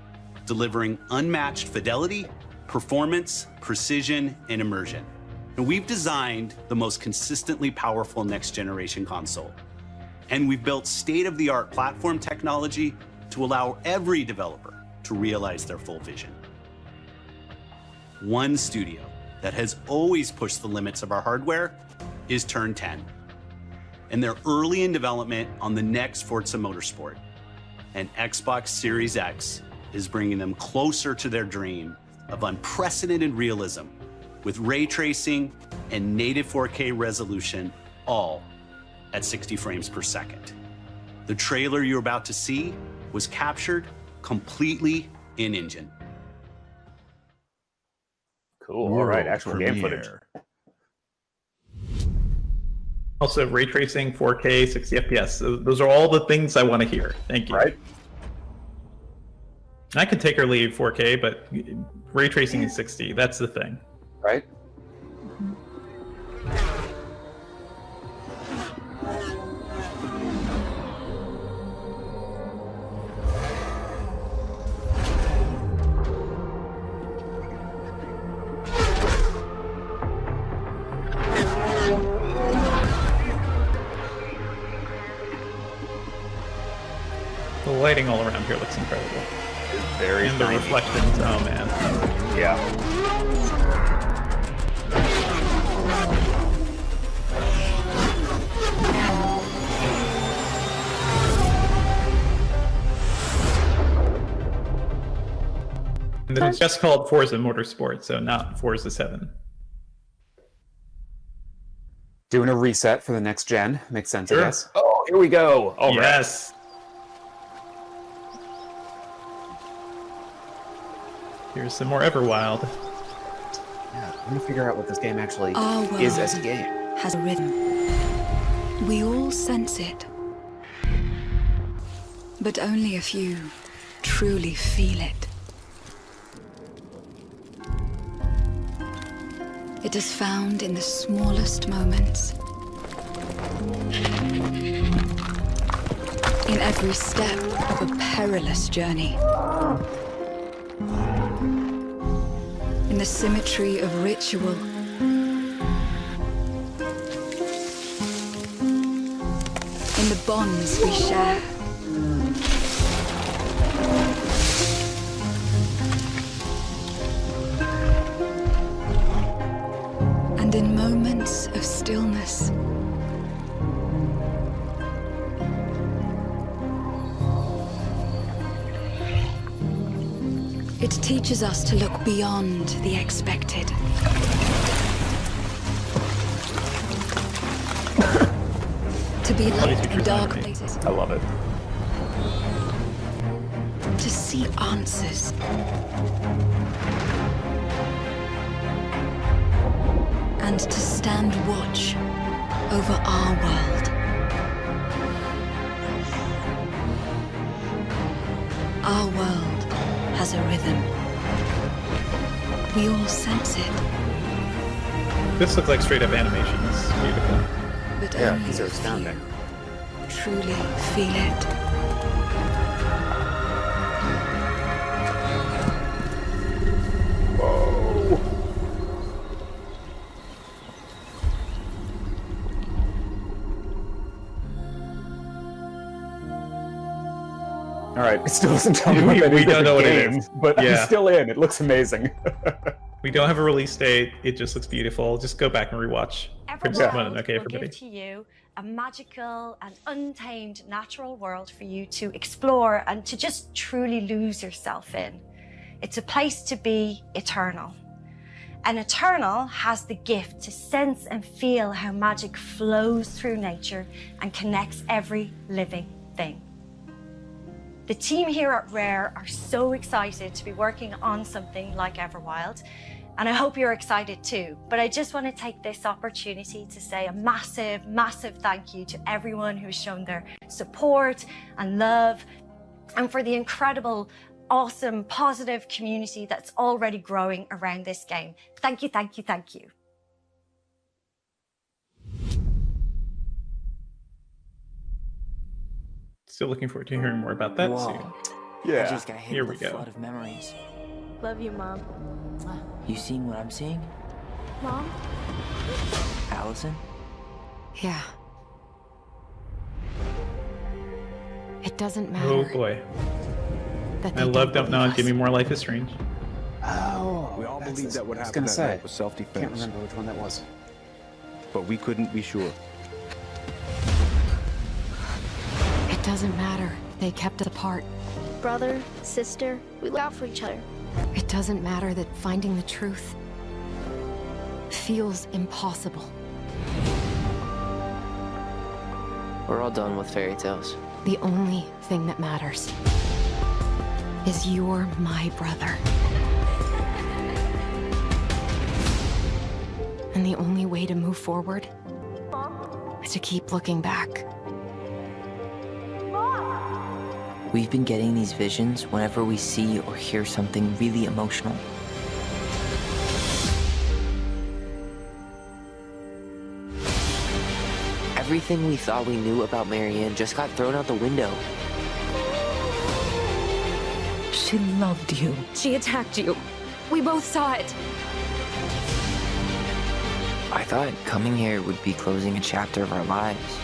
Speaker 9: delivering unmatched fidelity, performance, precision, and immersion. And we've designed the most consistently powerful next-generation console. And we've built state-of-the-art platform technology to allow every developer to realize their full vision. One studio that has always pushed the limits of our hardware is Turn 10. And they're early in development on the next Forza Motorsport. And Xbox Series X is bringing them closer to their dream of unprecedented realism with ray tracing and native 4K resolution, all at 60 frames per second. The trailer you're about to see was captured completely in-engine.
Speaker 2: Cool. All right, actual game footage.
Speaker 1: Also, ray tracing, 4K, 60 FPS. Those are all the things I want to hear. Thank you.
Speaker 2: Right.
Speaker 1: I could take or leave 4K, but ray tracing is 60. That's the thing.
Speaker 2: Right.
Speaker 1: The lighting all around here looks incredible.
Speaker 2: It's very
Speaker 1: and the
Speaker 2: shiny.
Speaker 1: reflections, oh man.
Speaker 2: Yeah.
Speaker 1: And it's just called Forza Motorsport, so not Forza 7.
Speaker 2: Doing a reset for the next gen. Makes sense,
Speaker 1: Sure.
Speaker 2: I guess. Oh, here we go. All right.
Speaker 1: Yes. Here's some more Everwild.
Speaker 2: Yeah, let me figure out what this game actually
Speaker 3: Our
Speaker 2: is as a
Speaker 3: world
Speaker 2: game.
Speaker 3: has a rhythm. We all sense it. But only a few truly feel it. It is found in the smallest moments. In every step of a perilous journey. In the symmetry of ritual. In the bonds we share. And in moments of stillness. It teaches us to look beyond the expected. To be light in dark places.
Speaker 2: I love it.
Speaker 3: To see answers. And to stand watch over our world. Our world has a rhythm. We all sense it.
Speaker 1: This looks like straight up animation. It's beautiful.
Speaker 3: But
Speaker 2: Yeah,
Speaker 3: only
Speaker 2: these are
Speaker 3: a few
Speaker 2: astounding.
Speaker 3: truly feel it.
Speaker 2: Whoa. All right, it still doesn't tell me what that
Speaker 1: We
Speaker 2: is
Speaker 1: don't
Speaker 2: as a
Speaker 1: know what it
Speaker 2: game,
Speaker 1: is.
Speaker 2: but
Speaker 1: Yeah.
Speaker 2: I'm still in. It looks amazing.
Speaker 1: We don't have a release date. It just looks beautiful. Just go back and rewatch. Princess
Speaker 10: Everwild
Speaker 1: Mononoke,
Speaker 10: will
Speaker 1: everybody.
Speaker 10: give to you a magical and untamed natural world for you to explore and to just truly lose yourself in. It's a place to be eternal. And Eternal has the gift to sense and feel how magic flows through nature and connects every living thing. The team here at Rare are so excited to be working on something like Everwild, and I hope you're excited too. But I just want to take this opportunity to say a massive, massive thank you to everyone who's shown their support and love, and for the incredible, awesome, positive community that's already growing around this game. Thank you, thank you, thank you.
Speaker 1: Still looking forward to hearing more about that soon.
Speaker 11: I
Speaker 2: Yeah.
Speaker 11: just got hit
Speaker 1: Here
Speaker 11: with
Speaker 1: we
Speaker 11: a
Speaker 1: go.
Speaker 11: flood of memories.
Speaker 12: Love you, Mom.
Speaker 11: You seeing what I'm seeing,
Speaker 12: Mom?
Speaker 11: Allison?
Speaker 3: Yeah. It doesn't matter.
Speaker 1: Oh boy.
Speaker 3: That
Speaker 1: I
Speaker 3: they
Speaker 1: love
Speaker 3: don't
Speaker 1: Don't Know.
Speaker 3: believe
Speaker 1: Give me
Speaker 3: us.
Speaker 1: more Life is Strange.
Speaker 2: Oh,
Speaker 13: We all
Speaker 2: that's
Speaker 13: believed that what
Speaker 2: I was
Speaker 13: happened
Speaker 2: gonna
Speaker 13: that
Speaker 2: say.
Speaker 13: night was self-defense.
Speaker 2: Can't remember which one that was.
Speaker 13: But we couldn't be sure.
Speaker 3: It doesn't matter. They kept us apart.
Speaker 12: Brother, sister, we look out for each other.
Speaker 3: It doesn't matter that finding the truth feels impossible.
Speaker 11: We're all done with fairy tales.
Speaker 3: The only thing that matters is you're my brother. And the only way to move forward is to keep looking back.
Speaker 11: We've been getting these visions whenever we see or hear something really emotional. Everything we thought we knew about Marianne just got thrown out the window. She loved you.
Speaker 3: She attacked you. We both saw it.
Speaker 11: I thought coming here would be closing a chapter of our lives.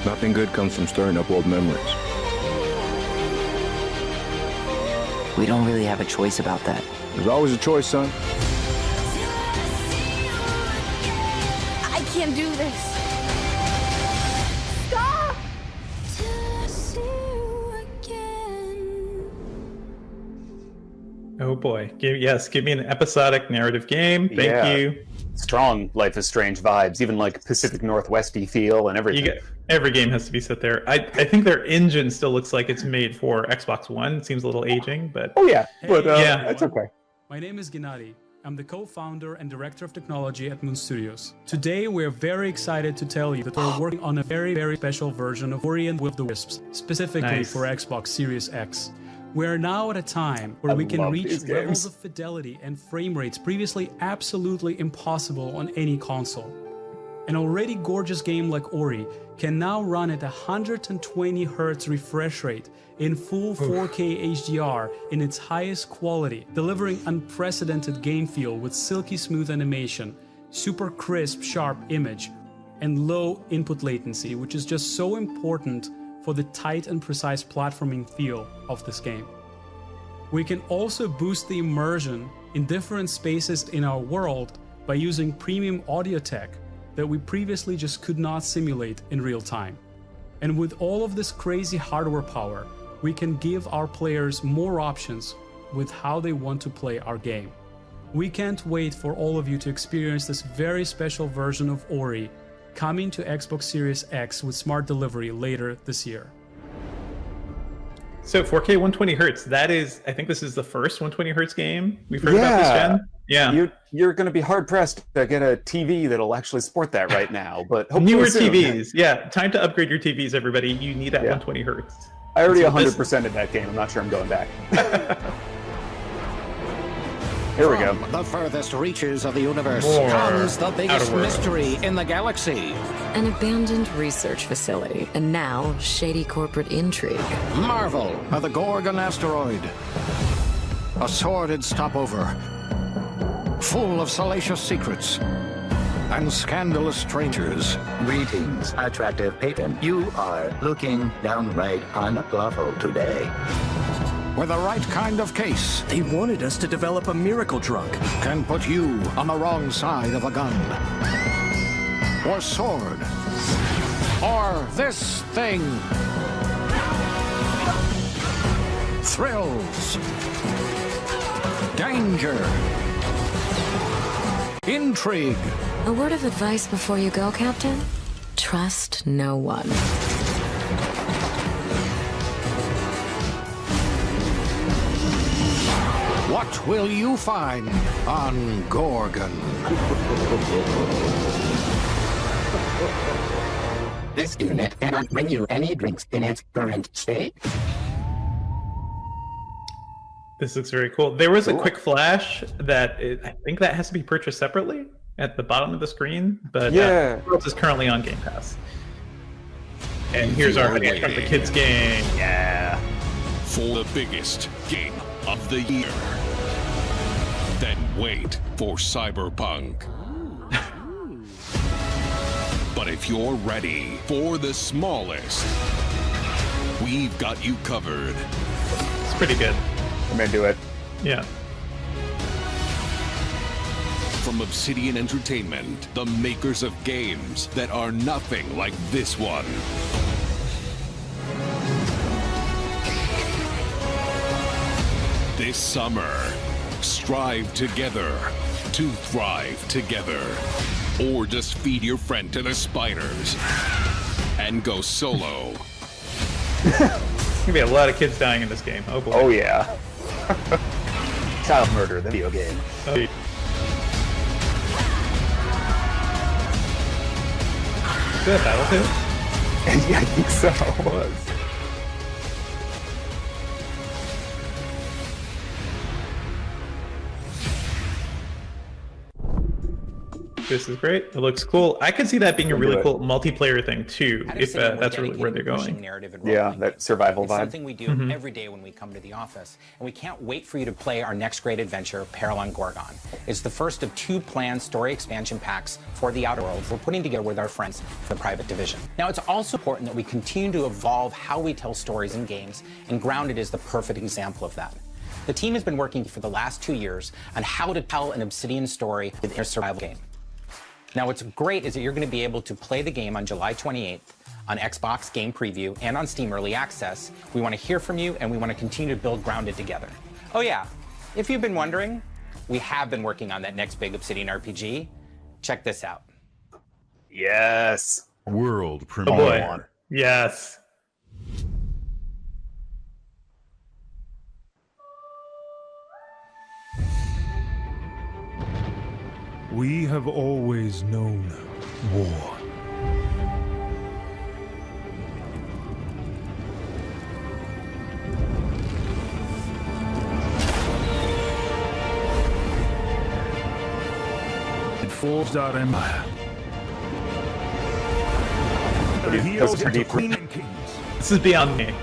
Speaker 13: Nothing good comes from stirring up old memories.
Speaker 11: We don't really have a choice about that.
Speaker 13: There's always a choice, son.
Speaker 12: I can't do this. Stop!
Speaker 1: Oh boy. Give me an episodic narrative game. Thank
Speaker 2: Yeah.
Speaker 1: you.
Speaker 2: Strong Life is Strange vibes, even like Pacific Northwesty feel and everything.
Speaker 1: Every game has to be set there. I think their engine still looks like it's made for Xbox One. It seems a little aging, but
Speaker 2: Oh yeah, but
Speaker 1: yeah,
Speaker 2: that's okay.
Speaker 14: My name is Gennady. I'm the co-founder and director of technology at Moon Studios. Today, we're very excited to tell you that we're working on a very, very special version of Ori and Will of the Wisps, specifically
Speaker 1: Nice.
Speaker 14: for Xbox Series X. We're now at a time where we can
Speaker 2: love
Speaker 14: reach
Speaker 2: these
Speaker 14: levels
Speaker 2: games.
Speaker 14: of fidelity and frame rates previously absolutely impossible on any console. An already gorgeous game like Ori can now run at 120 Hz refresh rate in full 4K HDR in its highest quality, delivering unprecedented game feel with silky smooth animation, super crisp, sharp image, and low input latency, which is just so important for the tight and precise platforming feel of this game. We can also boost the immersion in different spaces in our world by using premium audio tech that we previously just could not simulate in real time. And with all of this crazy hardware power, we can give our players more options with how they want to play our game. We can't wait for all of you to experience this very special version of Ori coming to Xbox Series X with smart delivery later this year.
Speaker 1: So 4K 120 hertz. That is, I think this is the first 120 hertz game we've heard about this gen. Yeah.
Speaker 2: You're going to be hard pressed to get a TV that'll actually support that right now, but hopefully
Speaker 1: Newer
Speaker 2: soon.
Speaker 1: TVs. Yeah. Time to upgrade your TVs, everybody. You need that 120 hertz.
Speaker 2: I already
Speaker 1: So this-
Speaker 2: 100%ed that game. I'm not sure I'm going back. Here we go.
Speaker 15: From the furthest reaches of the universe
Speaker 1: More
Speaker 15: comes the biggest
Speaker 1: Outer Worlds.
Speaker 15: mystery in the galaxy.
Speaker 16: An abandoned research facility, and now shady corporate intrigue.
Speaker 15: Marvel of the Gorgon asteroid. A sordid stopover, full of salacious secrets and scandalous strangers.
Speaker 17: Greetings, attractive patron. You are looking downright unlawful today.
Speaker 15: With the right kind of case,
Speaker 17: They wanted us to develop a miracle drug.
Speaker 15: can put you on the wrong side of a gun. Or sword. Or this thing. Thrills. Danger. Intrigue.
Speaker 16: A word of advice before you go, Captain? Trust no one.
Speaker 15: What will you find on Gorgon?
Speaker 17: This unit cannot bring you any drinks in its current state.
Speaker 1: This looks very cool. There was a quick flash that I think that has to be purchased separately. at the bottom of the screen, but
Speaker 2: Yeah.
Speaker 1: Worlds is currently on Game Pass. And here's our idea from the kids game.
Speaker 2: Yeah.
Speaker 18: For the biggest game of the year. Then wait for Cyberpunk. But if you're ready for the smallest, we've got you covered.
Speaker 1: It's pretty good.
Speaker 2: I'm into it.
Speaker 1: Yeah.
Speaker 18: From Obsidian Entertainment, the makers of games that are nothing like this one. This summer, strive together to thrive together. Or just feed your friend to the spiders and go solo.
Speaker 1: There's gonna be a lot of kids dying in this game. Oh boy.
Speaker 2: Oh yeah. Child murder, the video game.
Speaker 1: Oh, yeah. Is that Battlefield?
Speaker 2: Yeah, I think so. It was.
Speaker 1: This is great. It looks cool. I could see that being a really cool multiplayer thing too, if that's really where they're going.
Speaker 2: Yeah, that survival
Speaker 19: It's
Speaker 2: vibe.
Speaker 19: something we do every day when we come to the office, and we can't wait for you to play our next great adventure, Peril on Gorgon. It's the first of 2 planned story expansion packs for the Outer Worlds we're putting together with our friends from the Private Division. Now, it's also important that we continue to evolve how we tell stories in games, and Grounded is the perfect example of that. The team has been working for the last 2 years on how to tell an Obsidian story within a survival game. Now, what's great is that you're going to be able to play the game on July 28th on Xbox Game Preview and on Steam Early Access. We want to hear from you, and we want to continue to build Grounded together. Oh yeah, if you've been wondering, we have been working on that next big Obsidian RPG. Check this out.
Speaker 2: Yes.
Speaker 8: World
Speaker 1: Oh
Speaker 8: premiere.
Speaker 1: boy. Yes.
Speaker 20: We have always known war. It forged our empire. The heroes of the Queen and Kings.
Speaker 1: This is beyond me.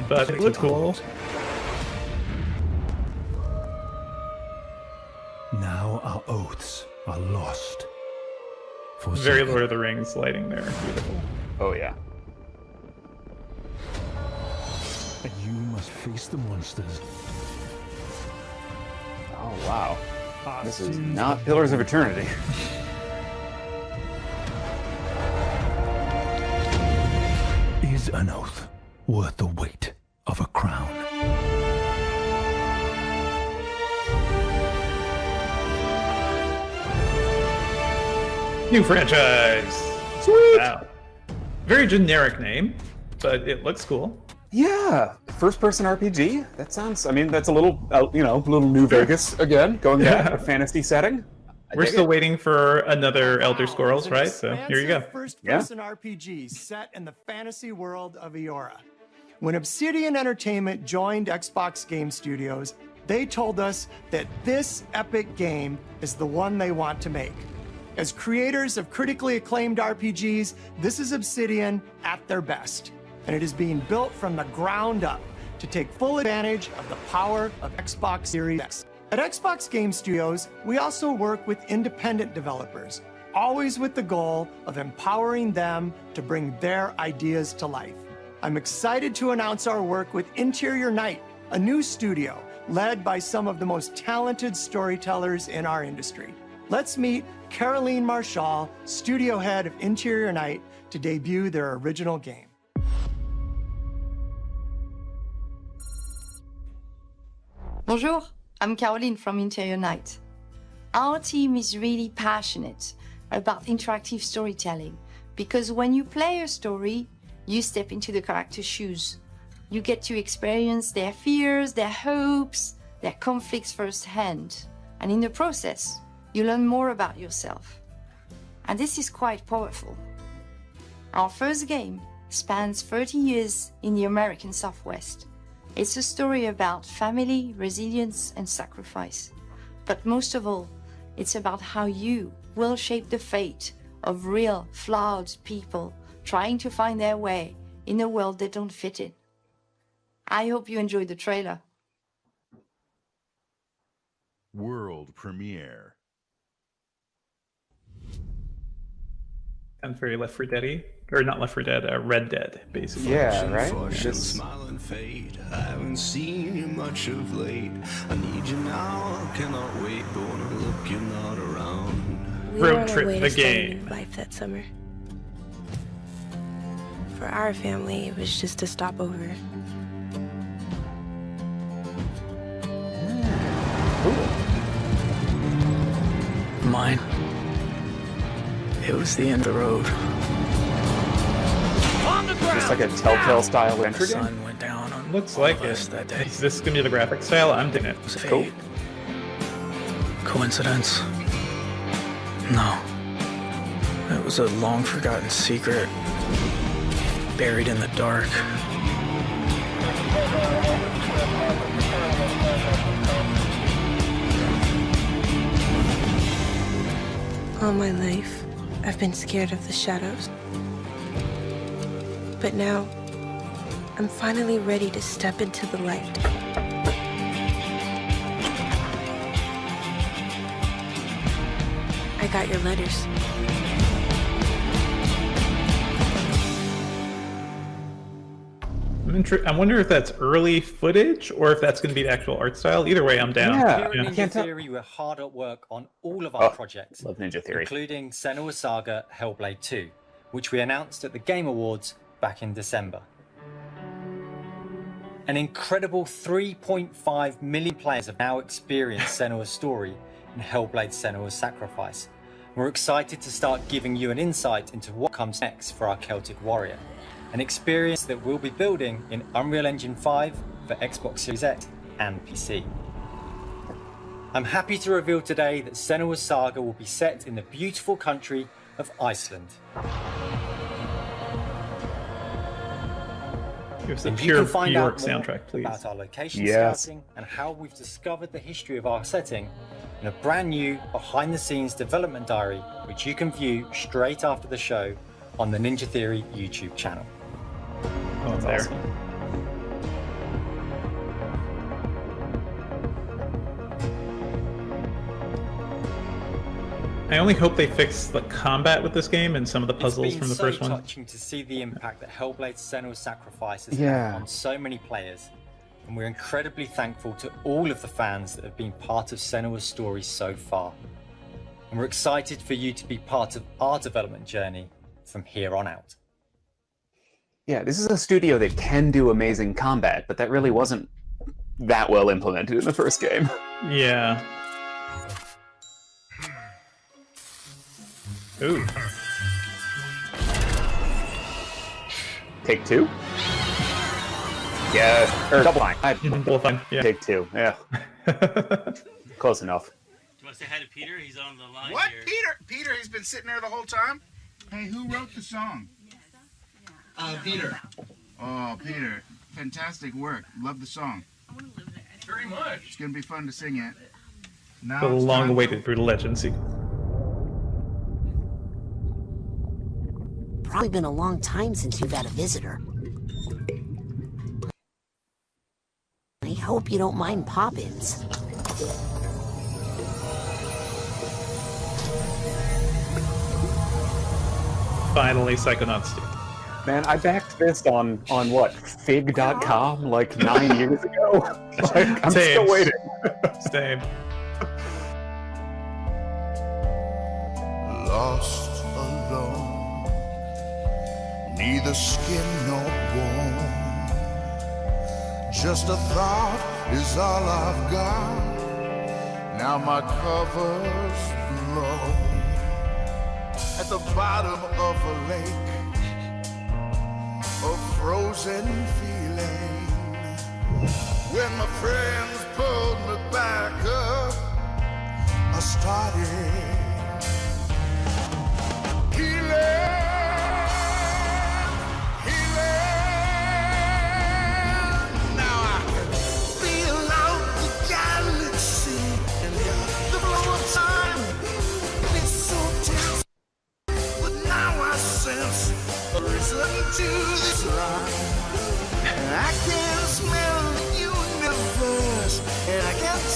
Speaker 1: But it looks cool.
Speaker 20: Now our oaths are lost. For
Speaker 1: Very
Speaker 20: Saga.
Speaker 1: Lord of the Rings lighting there. Beautiful.
Speaker 2: Oh yeah.
Speaker 20: And you must face the monsters.
Speaker 2: Oh wow. This is not Pillars of Eternity.
Speaker 20: Is an oath worth the weight of a crown?
Speaker 1: New franchise.
Speaker 2: Sweet.
Speaker 1: Wow. Very generic name, but it looks cool.
Speaker 2: Yeah, first-person RPG. That sounds. I mean, that's a little, little New Vegas again, going back to a fantasy setting.
Speaker 1: We're still waiting for another Elder Scrolls, right? So here you go.
Speaker 21: First-person RPG set in the fantasy world of Eora. When Obsidian Entertainment joined Xbox Game Studios, they told us that this epic game is the one they want to make. As creators of critically acclaimed RPGs, this is Obsidian at their best, and it is being built from the ground up to take full advantage of the power of Xbox Series X. At Xbox Game Studios, we also work with independent developers, always with the goal of empowering them to bring their ideas to life. I'm excited to announce our work with Interior Night, a new studio led by some of the most talented storytellers in our industry. Let's meet Caroline Marshall, studio head of Interior Night, to debut their original game.
Speaker 22: Bonjour, I'm Caroline from Interior Night. Our team is really passionate about interactive storytelling because when you play a story, you step into the character's shoes. You get to experience their fears, their hopes, their conflicts firsthand. And in the process, you learn more about yourself. And this is quite powerful. Our first game spans 30 years in the American Southwest. It's a story about family, resilience, and sacrifice. But most of all, It's about how you will shape the fate of real, flawed people trying to find their way in a world they don't fit in. I hope you enjoyed the trailer.
Speaker 8: World premiere.
Speaker 1: And very Left 4 Dead-y. Or not Left 4 Dead, Red Dead, basically.
Speaker 2: Yeah, right?
Speaker 4: Smiling fate. I haven't seen you much of late. I need you now. Cannot wait. But when I look, you're not around.
Speaker 5: We were
Speaker 1: Road
Speaker 5: on our
Speaker 1: Trip,
Speaker 5: way
Speaker 1: the
Speaker 5: to starting
Speaker 1: game.
Speaker 5: a new life that summer. For our family, it was just a stopover.
Speaker 23: Mine. It was the end of the road.
Speaker 2: Just like a Telltale style
Speaker 23: The
Speaker 2: adventure game.
Speaker 23: sun went down on
Speaker 1: Looks
Speaker 23: all
Speaker 1: like
Speaker 23: of
Speaker 1: it.
Speaker 23: us that day.
Speaker 1: Is this gonna be the graphic style? I'm digging it.
Speaker 23: Was it
Speaker 2: Cool.
Speaker 23: fate? Coincidence? No. It was a long forgotten secret. Buried in the dark.
Speaker 5: All my life, I've been scared of the shadows. But now, I'm finally ready to step into the light. I got your letters.
Speaker 1: I wonder if that's early footage or if that's going to be the actual art style. Either way, I'm down.
Speaker 2: Yeah.
Speaker 24: Here at Ninja Theory, we're hard at work on all of our projects,
Speaker 2: Love Ninja Theory.
Speaker 24: including Senua Saga Hellblade 2, which we announced at the Game Awards back in December. An incredible 3.5 million players have now experienced Senua's story in Hellblade Senua's Sacrifice. We're excited to start giving you an insight into what comes next for our Celtic warrior, an experience that we'll be building in Unreal Engine 5 for Xbox Series X and PC. I'm happy to reveal today that Senua's Saga will be set in the beautiful country of Iceland.
Speaker 1: Give us a
Speaker 24: And you
Speaker 1: pure
Speaker 24: can
Speaker 1: New
Speaker 24: find
Speaker 1: York
Speaker 24: out more
Speaker 1: soundtrack, please.
Speaker 24: about our location
Speaker 2: Yes.
Speaker 24: scouting and how we've discovered the history of our setting in a brand new behind-the-scenes development diary, which you can view straight after the show on the Ninja Theory YouTube channel.
Speaker 1: Oh, there.
Speaker 2: Awesome.
Speaker 1: I only hope they fix the combat with this game and some of the puzzles
Speaker 24: It's been
Speaker 1: from the
Speaker 24: so
Speaker 1: first one.
Speaker 24: touching to see the impact that Hellblade Senua's Sacrifice has
Speaker 2: Yeah.
Speaker 24: had on so many players, and we're incredibly thankful to all of the fans that have been part of Senua's story so far. And we're excited for you to be part of our development journey from here on out.
Speaker 2: Yeah, this is a studio that can do amazing combat, but that really wasn't that well implemented in the first game.
Speaker 1: Yeah. Ooh.
Speaker 2: Take two? Yeah, or double fine.
Speaker 1: Double fine, yeah.
Speaker 2: Take two, yeah. Close enough.
Speaker 25: Do you want to say hi to Peter? He's on the line
Speaker 26: What?
Speaker 25: here.
Speaker 26: Peter, he's been sitting there the whole time? Hey, who wrote the song?
Speaker 25: Peter.
Speaker 26: Oh, Peter, fantastic work. Love the song.
Speaker 25: Very much.
Speaker 26: It's gonna be fun to sing it. Now
Speaker 1: The
Speaker 26: it's time
Speaker 1: long-awaited Brutal Legend sequel.
Speaker 27: Probably been a long time since you've had a visitor. I hope you don't mind pop-ins.
Speaker 1: Finally, Psychonauts 2.
Speaker 2: Man, I backed this on what, fig.com like 9 years ago? I'm still waiting.
Speaker 1: Same.
Speaker 6: Lost alone, neither skin nor bone. Just a thought is all I've got. Now my cover's blown. At the bottom of a lake, a frozen feeling. When my friends pulled me back up, I started Now I can feel out the galaxy and the flow of time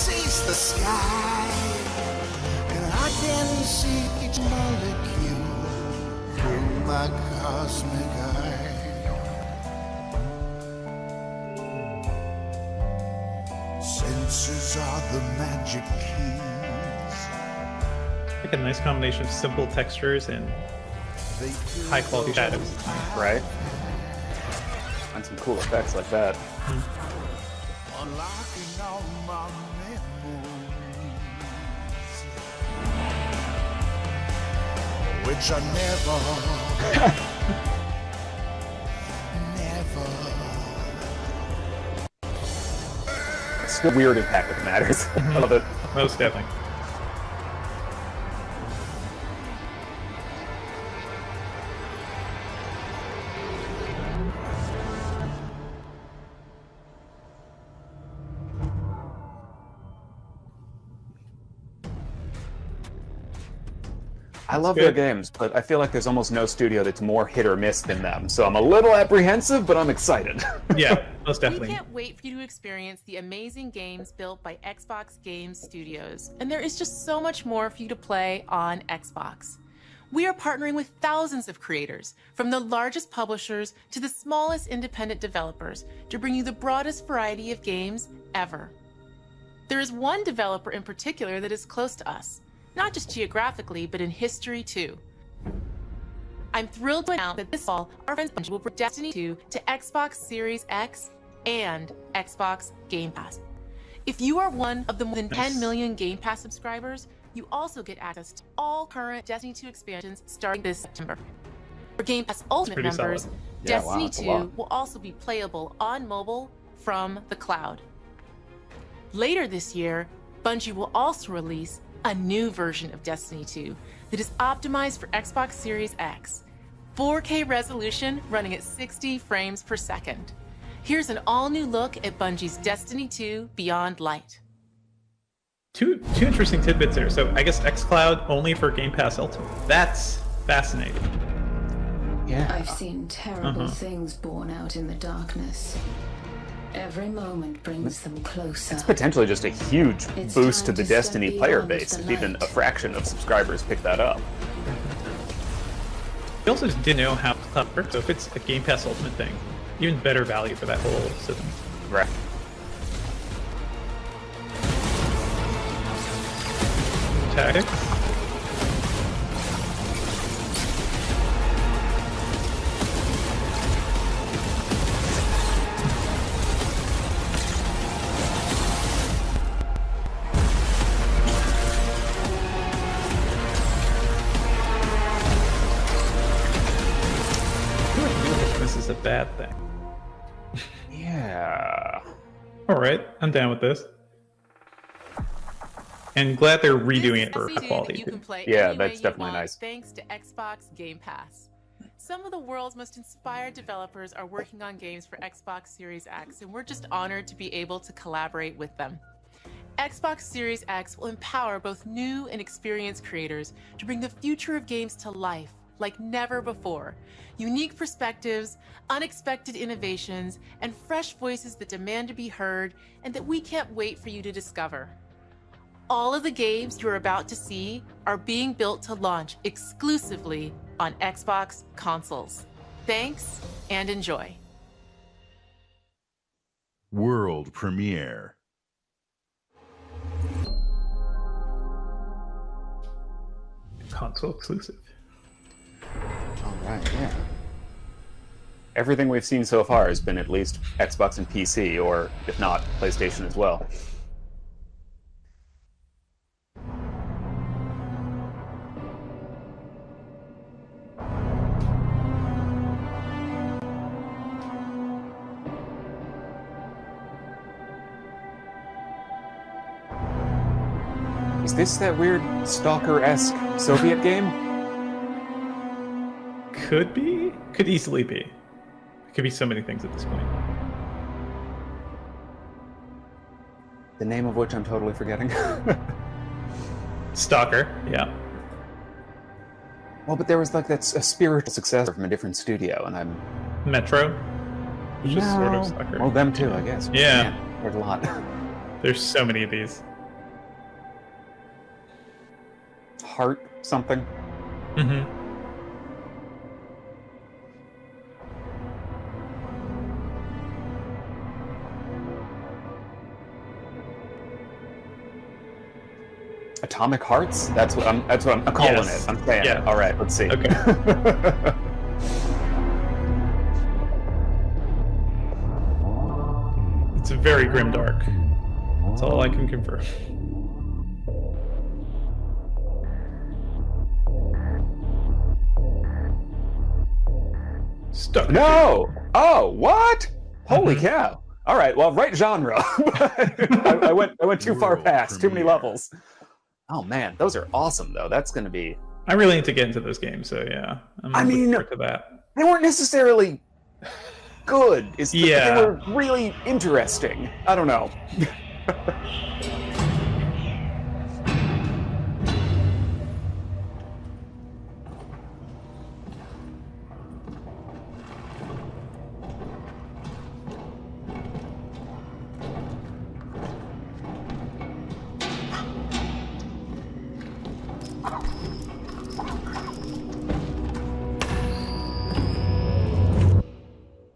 Speaker 4: sees the sky, and I can see each molecule through my cosmic eye. Senses are the magic keys.
Speaker 1: Like a nice combination of simple textures and high quality shadows.
Speaker 2: Right? And some cool effects like that.
Speaker 4: Unlocking all my memories, which I never
Speaker 2: It's still weird impact if it matters. I love it.
Speaker 1: Most definitely.
Speaker 2: I love their games, but I feel like there's almost no studio that's more hit or miss than them. So I'm a little apprehensive, but I'm excited.
Speaker 1: Yeah, most
Speaker 3: We
Speaker 1: definitely.
Speaker 3: can't wait for you to experience the amazing games built by Xbox Game Studios. And there is just so much more for you to play on Xbox. We are partnering with thousands of creators, from the largest publishers to the smallest independent developers, to bring you the broadest variety of games ever. There is one developer in particular that is close to us, not just geographically, but in history too. I'm thrilled to announce that this fall, our friends Bungie will bring Destiny 2 to Xbox Series X and Xbox Game Pass. If you are one of the more than 10 million Game Pass subscribers, you also get access to all current Destiny 2 expansions starting this September. For Game Pass Ultimate
Speaker 1: pretty
Speaker 3: members,
Speaker 1: solid.
Speaker 2: Yeah,
Speaker 3: Destiny
Speaker 2: wow, that's a
Speaker 3: 2
Speaker 2: lot.
Speaker 3: will also be playable on mobile from the cloud. Later this year, Bungie will also release a new version of Destiny 2 that is optimized for Xbox Series X. 4K resolution running at 60 frames per second. Here's an all-new look at Bungie's Destiny 2 Beyond Light.
Speaker 1: Two interesting tidbits there. So I guess xCloud only for Game Pass Ultimate. That's fascinating.
Speaker 2: Yeah.
Speaker 7: I've seen terrible
Speaker 1: Uh-huh.
Speaker 7: things born out in the darkness. Every moment brings them closer.
Speaker 2: It's potentially just a huge
Speaker 7: It's
Speaker 2: boost to
Speaker 7: time
Speaker 2: the
Speaker 7: to step
Speaker 2: Destiny player
Speaker 7: beyond
Speaker 2: base
Speaker 7: the
Speaker 2: if even
Speaker 7: light.
Speaker 2: a fraction of subscribers pick that up.
Speaker 1: We also just didn't know how cloud works. So if it's a Game Pass Ultimate thing, even better value for that whole system.
Speaker 2: Right.
Speaker 1: Tactics. This is a bad thing.
Speaker 2: Yeah.
Speaker 1: Alright, I'm down with this. And glad they're redoing it for
Speaker 3: Destiny 2
Speaker 1: quality
Speaker 3: that you
Speaker 1: too.
Speaker 3: can play
Speaker 2: Yeah,
Speaker 3: any way
Speaker 2: that's
Speaker 3: you
Speaker 2: definitely
Speaker 3: want,
Speaker 2: nice.
Speaker 3: Thanks to Xbox Game Pass. Some of the world's most inspired developers are working on games for Xbox Series X, and we're just honored to be able to collaborate with them. Xbox Series X will empower both new and experienced creators to bring the future of games to life like never before. Unique perspectives, unexpected innovations, and fresh voices that demand to be heard and that we can't wait for you to discover. All of the games you're about to see are being built to launch exclusively on Xbox consoles. Thanks and enjoy.
Speaker 8: World premiere.
Speaker 1: Console exclusive.
Speaker 2: All right, yeah. Everything we've seen so far has been at least Xbox and PC, or if not, PlayStation as well. Is this that weird Stalker-esque Soviet game?
Speaker 1: Could be. Could easily be. It could be so many things at this point.
Speaker 2: The name of which I'm totally forgetting.
Speaker 1: Stalker, yeah.
Speaker 2: Well, but there was like a spiritual successor from a different studio, and I'm...
Speaker 1: Metro? Which is sort of
Speaker 2: No.
Speaker 1: Stalker.
Speaker 2: Well, them too, I guess.
Speaker 1: Yeah.
Speaker 2: Man, there's a lot.
Speaker 1: There's so many of these.
Speaker 2: Heart something.
Speaker 1: Mm-hmm.
Speaker 2: Atomic Hearts? That's what I'm calling
Speaker 1: Yes.
Speaker 2: it. I'm saying
Speaker 1: Yeah.
Speaker 2: it. All right, let's see.
Speaker 1: Okay. It's very grimdark. That's all I can confirm. Stuck.
Speaker 2: No! Oh, what? Holy cow. All right, well, right genre. I went too far past. Too many levels. Oh man, those are awesome though. That's going to be...
Speaker 1: I really need to get into those games, so yeah.
Speaker 2: I mean,
Speaker 1: looking forward to that.
Speaker 2: They weren't necessarily good.
Speaker 1: Yeah.
Speaker 2: They were really interesting. I don't know.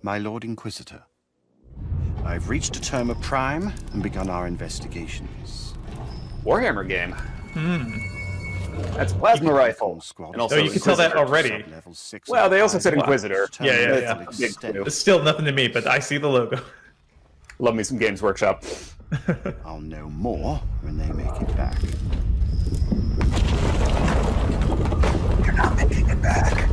Speaker 9: My Lord Inquisitor, I've reached a term of prime and begun our investigations.
Speaker 2: Warhammer game.
Speaker 1: Hmm.
Speaker 2: That's a plasma rifle. And also
Speaker 1: you can tell that already.
Speaker 2: Well, they also said Inquisitor.
Speaker 1: Yeah. It's still nothing to me, but I see the logo.
Speaker 2: Love me some Games Workshop.
Speaker 9: I'll know more when they make it back.
Speaker 2: You're not making it back.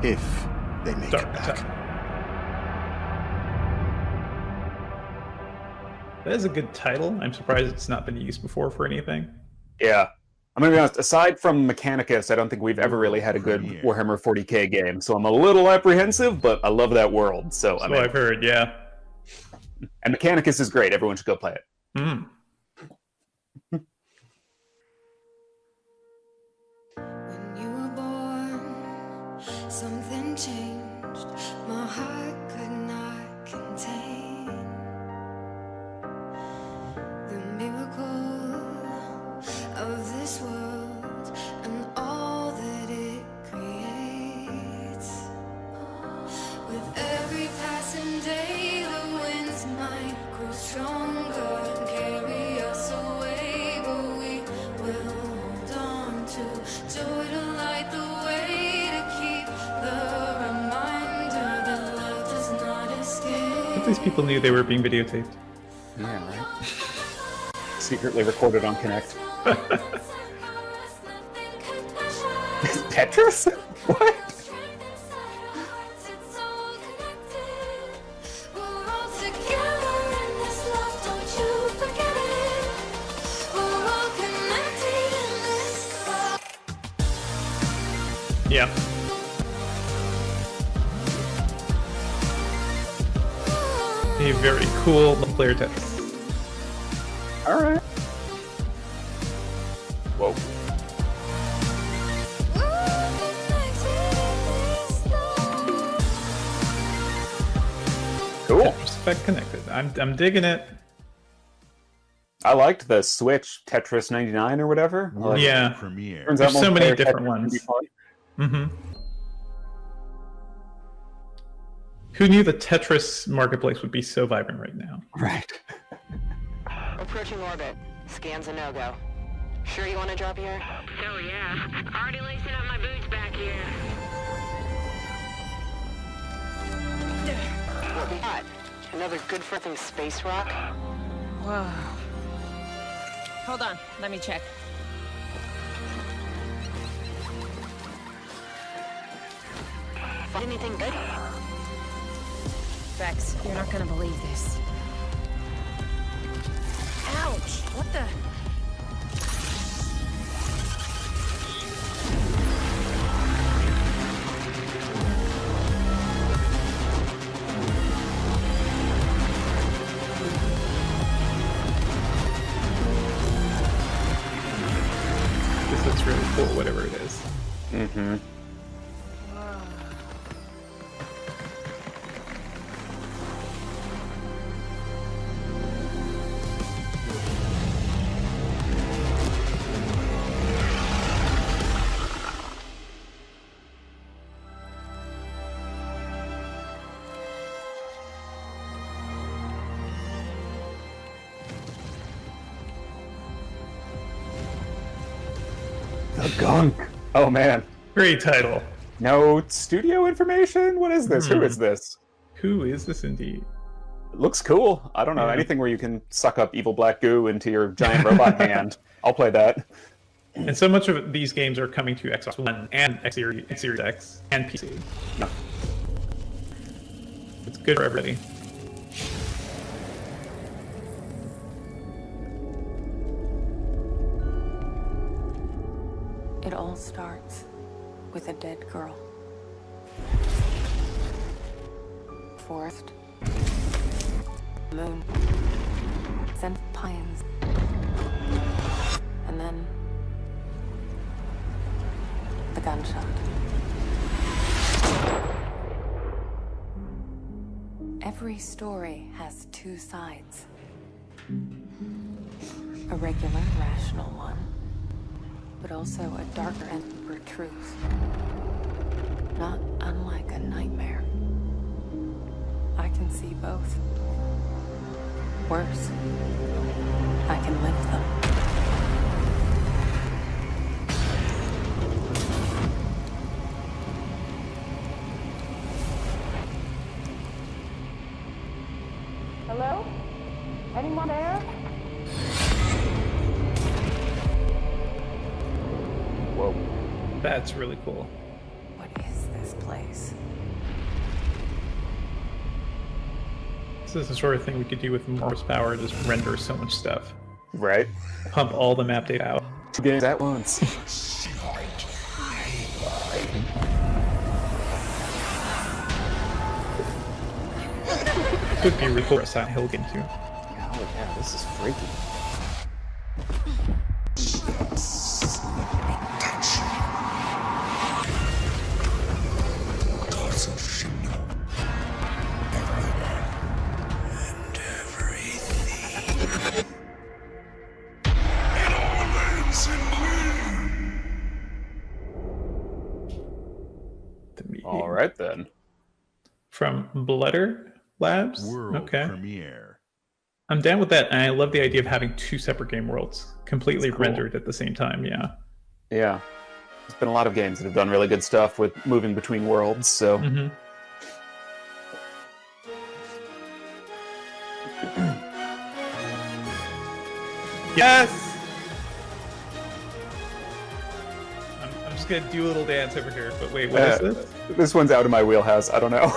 Speaker 9: If they make it back.
Speaker 1: That is a good title. I'm surprised it's not been used before for anything.
Speaker 2: Yeah. I'm going to be honest, aside from Mechanicus, I don't think we've ever really had a good Warhammer 40k game, so I'm a little apprehensive, but I love that world, so I mean...
Speaker 1: I've heard, yeah.
Speaker 2: And Mechanicus is great. Everyone should go play it.
Speaker 1: Mm.
Speaker 10: Something changed, my heart could not contain the miracle of this world and all that it creates. With every passing day, the winds might grow stronger and carry us away, but we will hold on to joy to light the way.
Speaker 1: If these people knew they were being videotaped.
Speaker 2: Yeah, right? Secretly recorded on Kinect. Tetris? What?
Speaker 1: Yeah. A very cool multiplayer Tetris.
Speaker 2: Alright. Whoa. Cool.
Speaker 1: Respect connected. I'm digging it.
Speaker 2: I liked the Switch Tetris 99 or whatever.
Speaker 1: Yeah.
Speaker 8: Premiere.
Speaker 1: There's so many different ones. Mm-hmm. Who knew the Tetris marketplace would be so vibrant right now?
Speaker 2: Right.
Speaker 11: Approaching orbit. Scans a no-go. Sure you want to drop here?
Speaker 12: Oh yeah. Already lacing up my boots back here.
Speaker 11: What we got? Another good friggin' space rock?
Speaker 12: Whoa. Hold on, let me check.
Speaker 11: Find anything good?
Speaker 12: Vex, you're not gonna believe this. Ouch! What the?
Speaker 1: This looks really cool, whatever it is.
Speaker 2: Mm-hmm. The Gunk. Oh man.
Speaker 1: Great title.
Speaker 2: No studio information? What is this? Who is this?
Speaker 1: Who is this indeed?
Speaker 2: It looks cool. I don't know.
Speaker 1: Yeah.
Speaker 2: Anything where you can suck up evil black goo into your giant robot hand. I'll play that.
Speaker 1: And so much of these games are coming to Xbox One and Series X and PC.
Speaker 2: No.
Speaker 1: It's good for everybody.
Speaker 13: It all starts with a dead girl. Forest. Moon. Then pines. And then the gunshot. Every story has two sides. A regular, rational one, but also a darker and deeper truth. Not unlike a nightmare. I can see both. Worse, I can live them. Hello? Anyone there?
Speaker 2: Whoa.
Speaker 1: That's really cool.
Speaker 13: What is this place?
Speaker 1: This is the sort of thing we could do with more horsepower, just render so much stuff.
Speaker 2: Right.
Speaker 1: Pump all the map data out.
Speaker 2: 2 games at once.
Speaker 1: Could be really cool for a Silent Hill game too.
Speaker 2: Oh yeah, this is freaky. All right then.
Speaker 1: From Blooder Labs.
Speaker 8: World premiere.
Speaker 1: I'm down with that, and I love the idea of having 2 separate game worlds completely rendered at the same time. Yeah.
Speaker 2: Yeah. There's been a lot of games that have done really good stuff with moving between worlds, so.
Speaker 1: Yes! I'm just gonna do a little dance over here, but wait, what is this?
Speaker 2: This one's out of my wheelhouse. I don't know.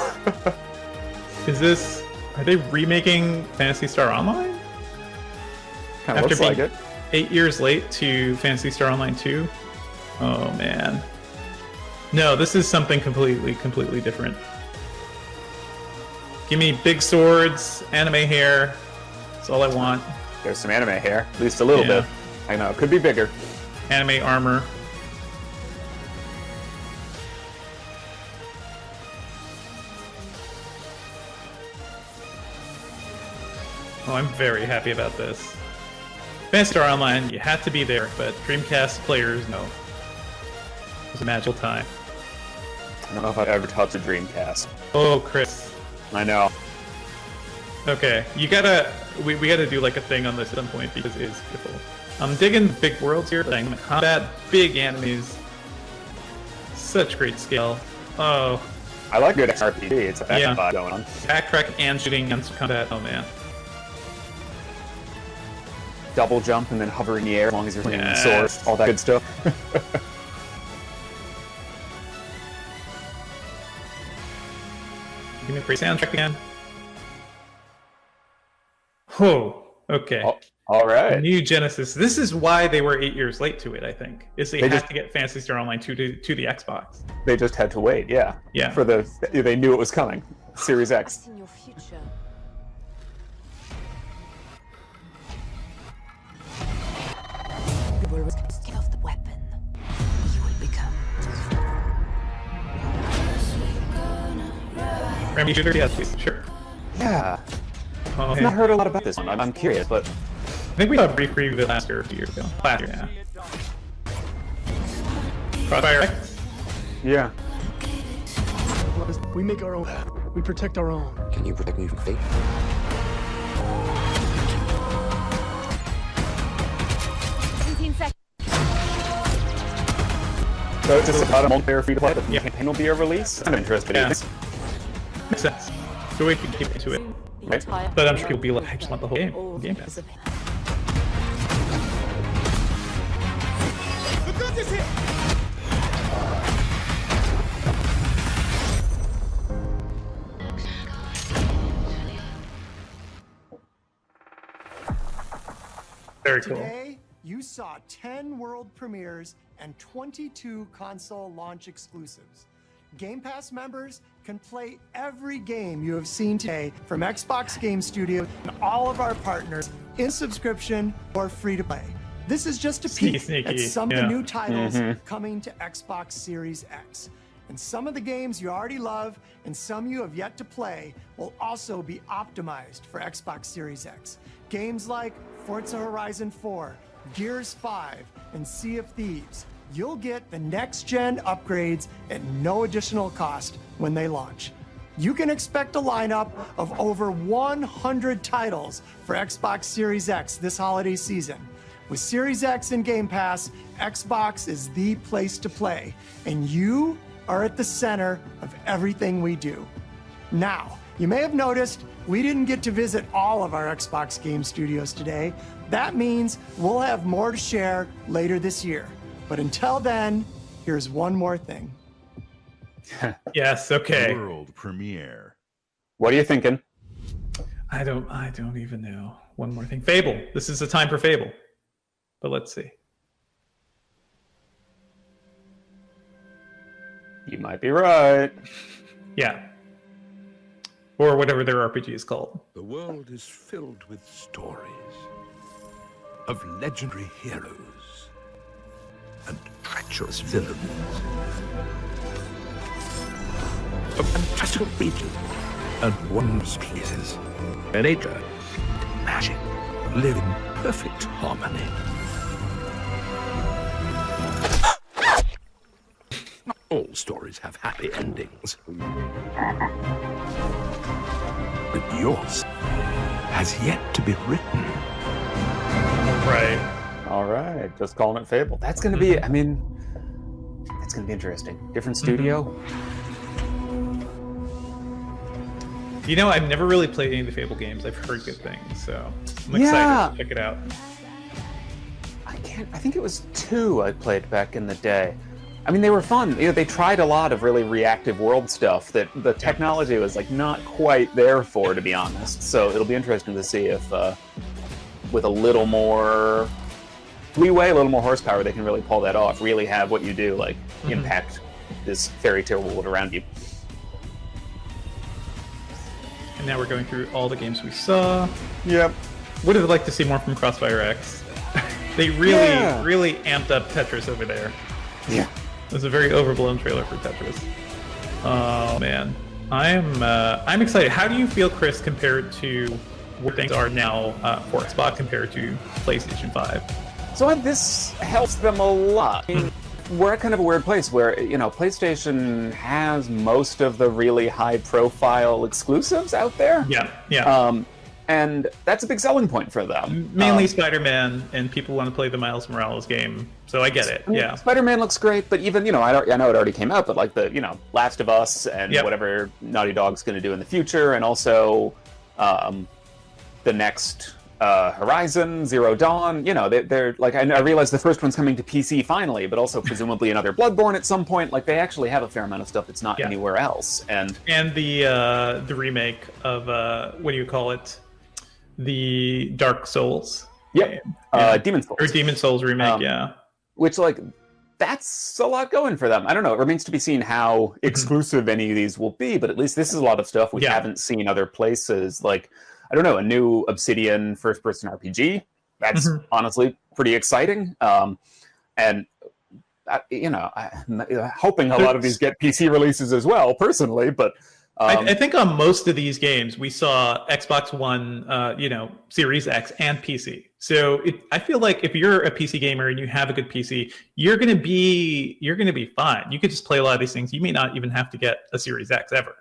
Speaker 1: Is this... Are they remaking Phantasy Star Online?
Speaker 2: Kind of looks like it.
Speaker 1: 8 years late to Phantasy Star Online 2? Oh, man. No, this is something completely different. Give me big swords, anime hair. That's all I want.
Speaker 2: There's some anime hair, at least a little bit. I know, it could be bigger.
Speaker 1: Anime armor. Oh, I'm very happy about this. Phantasy Star Online, you had to be there, but Dreamcast players, no. It was a magical time.
Speaker 2: I don't know if I've ever touched a Dreamcast.
Speaker 1: Oh, Chris.
Speaker 2: I know.
Speaker 1: Okay, you gotta... We gotta do like a thing on this at some point because it is beautiful. I'm digging big worlds here, dynamic combat, big enemies. Such great scale. Oh.
Speaker 2: I like good RPG, it's a backtrack going on.
Speaker 1: Backtrack and shooting and combat, oh man.
Speaker 2: Double jump and then hover in the air as long as you're swinging the sword, all that good stuff.
Speaker 1: Give me a great soundtrack again. Oh, okay.
Speaker 2: All right.
Speaker 1: New Genesis. This is why they were 8 years late to it, I think. Is they had to get Phantasy Star Online 2 to the Xbox.
Speaker 2: They just had to wait, yeah.
Speaker 1: Yeah.
Speaker 2: For they knew it was coming. Series X.
Speaker 13: In your future.
Speaker 27: Get off the weapon. You will become.
Speaker 1: Rammy shooter? Yes, please. Sure.
Speaker 2: Yeah.
Speaker 1: Oh,
Speaker 2: I've not heard a lot about this one. I'm curious, but...
Speaker 1: I think we saw a brief preview of it last year, a few years ago. Last year, yeah. Crossfire X?
Speaker 2: Yeah.
Speaker 14: We make our own. We protect our own.
Speaker 15: Can you protect me from fate?
Speaker 13: 17 seconds.
Speaker 2: So it's just about a multiplayer free-to-play, but the campaign will be a release? I'm interested in this.
Speaker 1: Makes sense. So we can keep into it.
Speaker 2: Right.
Speaker 1: But I'm sure people will be like, I just want the whole game pass.
Speaker 10: The goods is here!
Speaker 1: Very cool.
Speaker 15: Today, you saw 10 world premieres and 22 console launch exclusives. Game Pass members can play every game you have seen today from Xbox Game Studios and all of our partners in subscription or free to play. This is just a peek at some of the new titles coming to Xbox Series X. And some of the games you already love and some you have yet to play will also be optimized for Xbox Series X. Games like Forza Horizon 4, Gears 5, and Sea of Thieves. You'll get the next-gen upgrades at no additional cost when they launch. You can expect a lineup of over 100 titles for Xbox Series X this holiday season. With Series X and Game Pass, Xbox is the place to play, and you are at the center of everything we do. Now, you may have noticed we didn't get to visit all of our Xbox Game Studios today. That means we'll have more to share later this year. But until then, here's one more thing.
Speaker 1: Yes, okay.
Speaker 8: World premiere.
Speaker 2: What are you thinking?
Speaker 1: I don't even know. One more thing. Fable. This is the time for Fable. But let's see.
Speaker 2: You might be right.
Speaker 1: Yeah. Or whatever their RPG is called.
Speaker 6: The world is filled with stories of legendary heroes and treacherous villains, of fantastical regions and wondrous places where nature and magic live in perfect harmony. Not all stories have happy endings, but yours has yet to be written.
Speaker 1: Right.
Speaker 2: All right, just calling it Fable. That's going to be, I mean, that's going to be interesting. Different studio.
Speaker 1: You know, I've never really played any of the Fable games. I've heard good things, so I'm excited to check it out.
Speaker 2: I think it was 2 I played back in the day. I mean, they were fun. You know, they tried a lot of really reactive world stuff that the technology was like not quite there for, to be honest. So it'll be interesting to see if, with a little more leeway, a little more horsepower, they can really pull that off. Really have what you do like impact this fairy tale world around you.
Speaker 1: And now we're going through all the games we saw.
Speaker 2: Yep.
Speaker 1: Would have liked to see more from Crossfire X. They really amped up Tetris over there.
Speaker 2: Yeah.
Speaker 1: It was a very overblown trailer for Tetris. Oh man, I'm excited. How do you feel, Chris, compared to where things are now for Xbox compared to PlayStation 5?
Speaker 2: So this helps them a lot. I mean, we're at kind of a weird place where, you know, PlayStation has most of the really high-profile exclusives out there.
Speaker 1: Yeah.
Speaker 2: And that's a big selling point for them.
Speaker 1: Mainly Spider-Man, and people want to play the Miles Morales game, so I get it.
Speaker 2: I mean, Spider-Man looks great, but even, you know, I know it already came out, but like the, you know, Last of Us and whatever Naughty Dog's going to do in the future, and also the next Horizon, Zero Dawn, you know, they're like, I realize the first one's coming to PC finally, but also presumably another Bloodborne at some point. Like, they actually have a fair amount of stuff that's not anywhere else. And
Speaker 1: the remake of, what do you call it? The Dark Souls.
Speaker 2: Yep. Demon Souls.
Speaker 1: Or Demon Souls remake,
Speaker 2: Which, like, that's a lot going for them. I don't know. It remains to be seen how exclusive any of these will be, but at least this is a lot of stuff we haven't seen other places. Like, I don't know, a new Obsidian first-person RPG. That's honestly pretty exciting. And, you know, I'm hoping a lot of these get PC releases as well, personally, but...
Speaker 1: I think on most of these games, we saw Xbox One, you know, Series X and PC. So I feel like if you're a PC gamer and you have a good PC, you're gonna be fine. You could just play a lot of these things. You may not even have to get a Series X ever.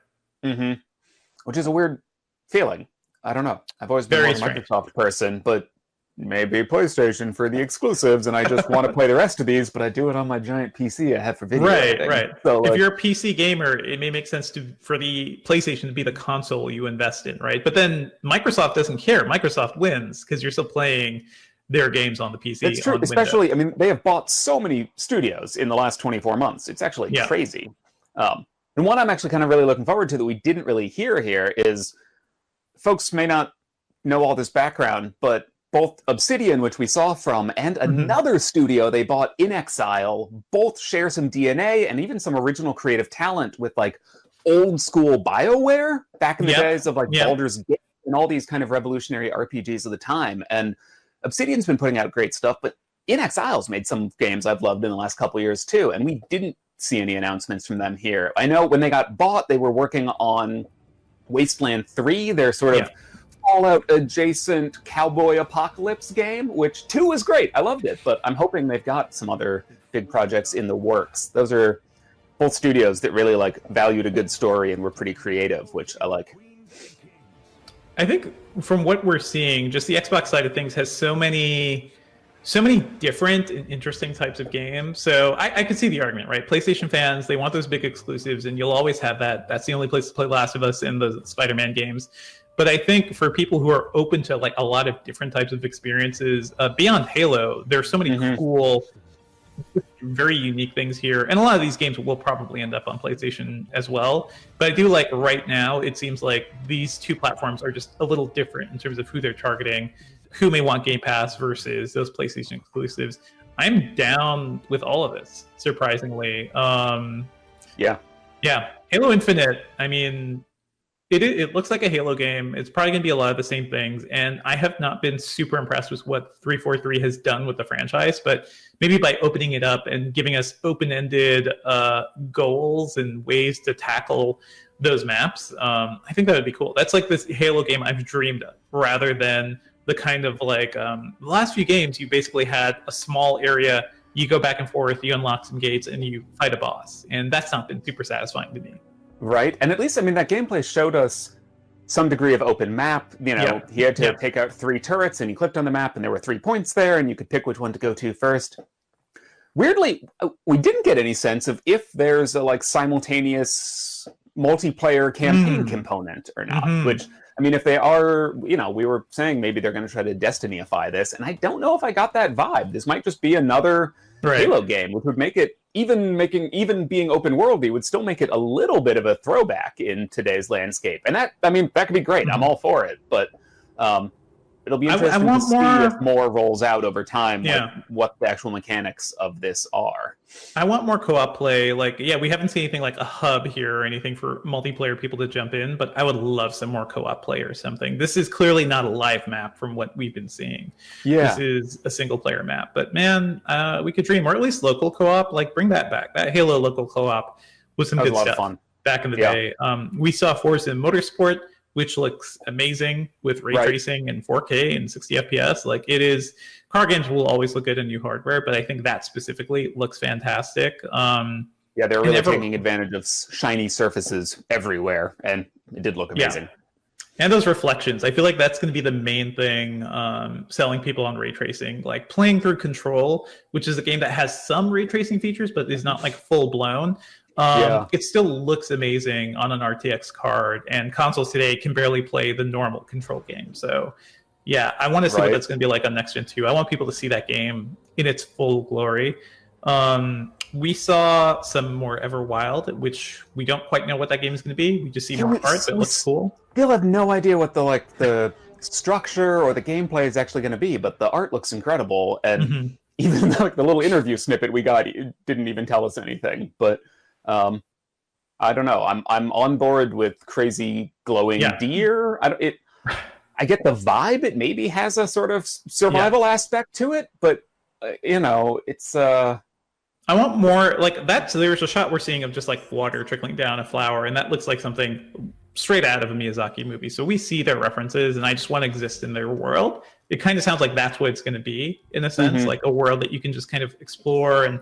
Speaker 2: Which is a weird feeling. I don't know. I've always been a Microsoft person, but maybe PlayStation for the exclusives, and I just want to play the rest of these, but I do it on my giant PC I have for video editing.
Speaker 1: Right.
Speaker 2: So,
Speaker 1: if you're a PC gamer, it may make sense for the PlayStation to be the console you invest in, right? But then Microsoft doesn't care. Microsoft wins because you're still playing their games on the PC.
Speaker 2: It's true, especially, I mean, they have bought so many studios in the last 24 months. It's actually crazy. And one I'm actually kind of really looking forward to that we didn't really hear here is, folks may not know all this background, but both Obsidian, which we saw from, and another studio they bought in Exile, both share some DNA and even some original creative talent with like old school BioWare back in the days of like Baldur's Gate and all these kind of revolutionary RPGs of the time. And Obsidian's been putting out great stuff, but In Exile's made some games I've loved in the last couple of years too, and we didn't see any announcements from them here. I know when they got bought, they were working on Wasteland 3, their sort of Fallout adjacent cowboy apocalypse game, which 2 was great. I loved it, but I'm hoping they've got some other big projects in the works. Those are both studios that really like valued a good story and were pretty creative, which I like.
Speaker 1: I think from what we're seeing, just the Xbox side of things has so many different and interesting types of games. So I can see the argument, right? PlayStation fans, they want those big exclusives, and you'll always have that. That's the only place to play Last of Us and the Spider-Man games. But I think for people who are open to like a lot of different types of experiences, beyond Halo, there's so many cool, very unique things here. And a lot of these games will probably end up on PlayStation as well. But I do like right now, it seems like these two platforms are just a little different in terms of who they're targeting, who may want Game Pass versus those PlayStation exclusives. I'm down with all of this, surprisingly. Yeah. Halo Infinite, I mean, it looks like a Halo game. It's probably going to be a lot of the same things, and I have not been super impressed with what 343 has done with the franchise, but maybe by opening it up and giving us open-ended goals and ways to tackle those maps, I think that would be cool. That's like this Halo game I've dreamed of, rather than the kind of like the last few games you basically had a small area, you go back and forth, you unlock some gates, and you fight a boss, and that's not been super satisfying to me. Right,
Speaker 2: and at least, I mean, that gameplay showed us some degree of open map. You know, he had to take out 3 turrets, and he clicked on the map, and there were 3 points there, and you could pick which one to go to first. Weirdly, we didn't get any sense of if there's a like simultaneous multiplayer campaign component or not, which, I mean, if they are, you know, we were saying maybe they're going to try to Destiny-ify this, and I don't know if I got that vibe. This might just be another Halo game, which would make it, even being open worldy, would still make it a little bit of a throwback in today's landscape. And that, I mean, that could be great. I'm all for it, but it'll be interesting to see if more rolls out over time, like what the actual mechanics of this are.
Speaker 1: I want more co-op play. Like, we haven't seen anything like a hub here or anything for multiplayer people to jump in, but I would love some more co-op play or something. This is clearly not a live map from what we've been seeing. This is a single player map, but man, we could dream, or at least local co-op, like bring that back. That Halo local co-op was some good stuff back in the day. We saw Forza Motorsport, which looks amazing with ray tracing and 4K and 60 FPS. Like, it is, car games will always look good in new hardware, but I think that specifically looks fantastic.
Speaker 2: They're really taking advantage of shiny surfaces everywhere, and it did look amazing.
Speaker 1: And those reflections, I feel like that's going to be the main thing selling people on ray tracing. Like, playing through Control, which is a game that has some ray tracing features, but is not like full blown. It still looks amazing on an RTX card, and consoles today can barely play the normal Control game. So, I want to see what that's going to be like on Next Gen 2. I want people to see that game in its full glory. We saw some more Everwild, which we don't quite know what that game is going to be. We just see more art that looks cool.
Speaker 2: Still have no idea what the structure or the gameplay is actually going to be, but the art looks incredible, and even like the little interview snippet we got, it didn't even tell us anything. But I don't know. I'm on board with crazy glowing deer. I get the vibe. It maybe has a sort of survival aspect to it, but you know, it's.
Speaker 1: I want more like that. So there's a shot we're seeing of just like water trickling down a flower, and that looks like something straight out of a Miyazaki movie. So we see their references, and I just want to exist in their world. It kind of sounds like that's what it's going to be, in a sense, like a world that you can just kind of explore and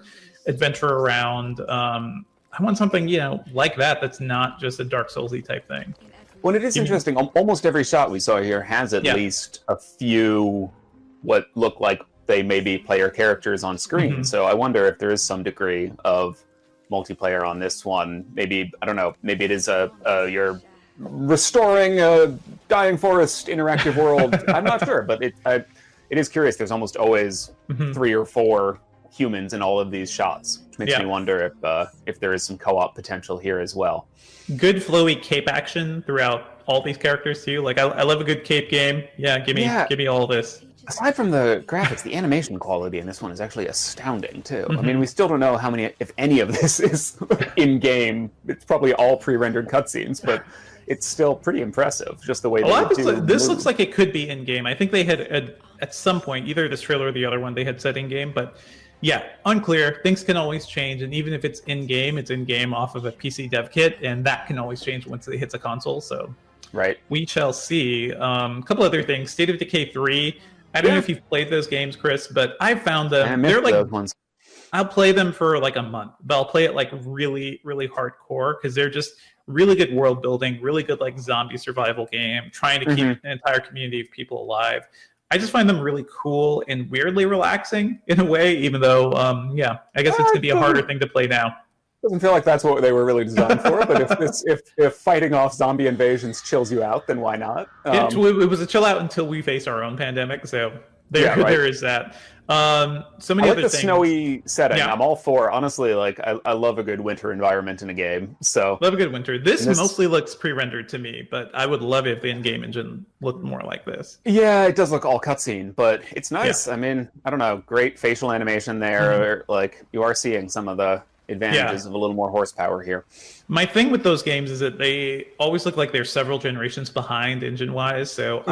Speaker 1: adventure around. I want something, you know, like that. That's not just a Dark Souls-y type thing.
Speaker 2: Well, it is interesting. Almost every shot we saw here has at least a few what look like they may be player characters on screen. So I wonder if there is some degree of multiplayer on this one. Maybe, I don't know, maybe it is you're restoring a dying forest interactive world. I'm not sure, but it is curious. There's almost always 3 or 4 humans in all of these shots, which makes me wonder if there is some co-op potential here as well. Good flowy cape action throughout all these characters too. Like I love a good cape game. Give me all this. Aside from the graphics, the animation quality in this one is actually astounding too. I mean, we still don't know how many, if any of this is in game. It's probably all pre-rendered cutscenes, but it's still pretty impressive. Just the way
Speaker 1: this looks like it could be in game. I think they had at some point, either this trailer or the other one, they had said in game, but. Yeah, unclear. Things can always change, and even if it's in-game, it's in-game off of a PC dev kit, and that can always change once it hits a console, so... Right. We shall see. A couple other things. State of Decay 3. I don't know if you've played those games, Chris, but I've found them... They're like... Those ones. I'll play them for like a month, but I'll play it like really, really hardcore, because they're just really good world building, really good like zombie survival game, trying to keep an entire community of people alive. I just find them really cool and weirdly relaxing in a way, even though, I guess it's going to be a harder thing to play now.
Speaker 2: Doesn't feel like that's what they were really designed for, but if fighting off zombie invasions chills you out, then why not?
Speaker 1: It was a chill out until we face our own pandemic, so there is that. So many other things. The snowy setting. Yeah. I'm all for. Honestly, like I love a good winter environment in a game. So love a good winter. This mostly looks pre-rendered to me, but I would love it if the in-game engine looked more like this. Yeah, it does look all cutscene, but it's nice. Yeah. I mean, I don't know, great facial animation there. Like you are seeing some of the advantages of a little more horsepower here. My thing with those games is that they always look like they're several generations behind engine-wise. So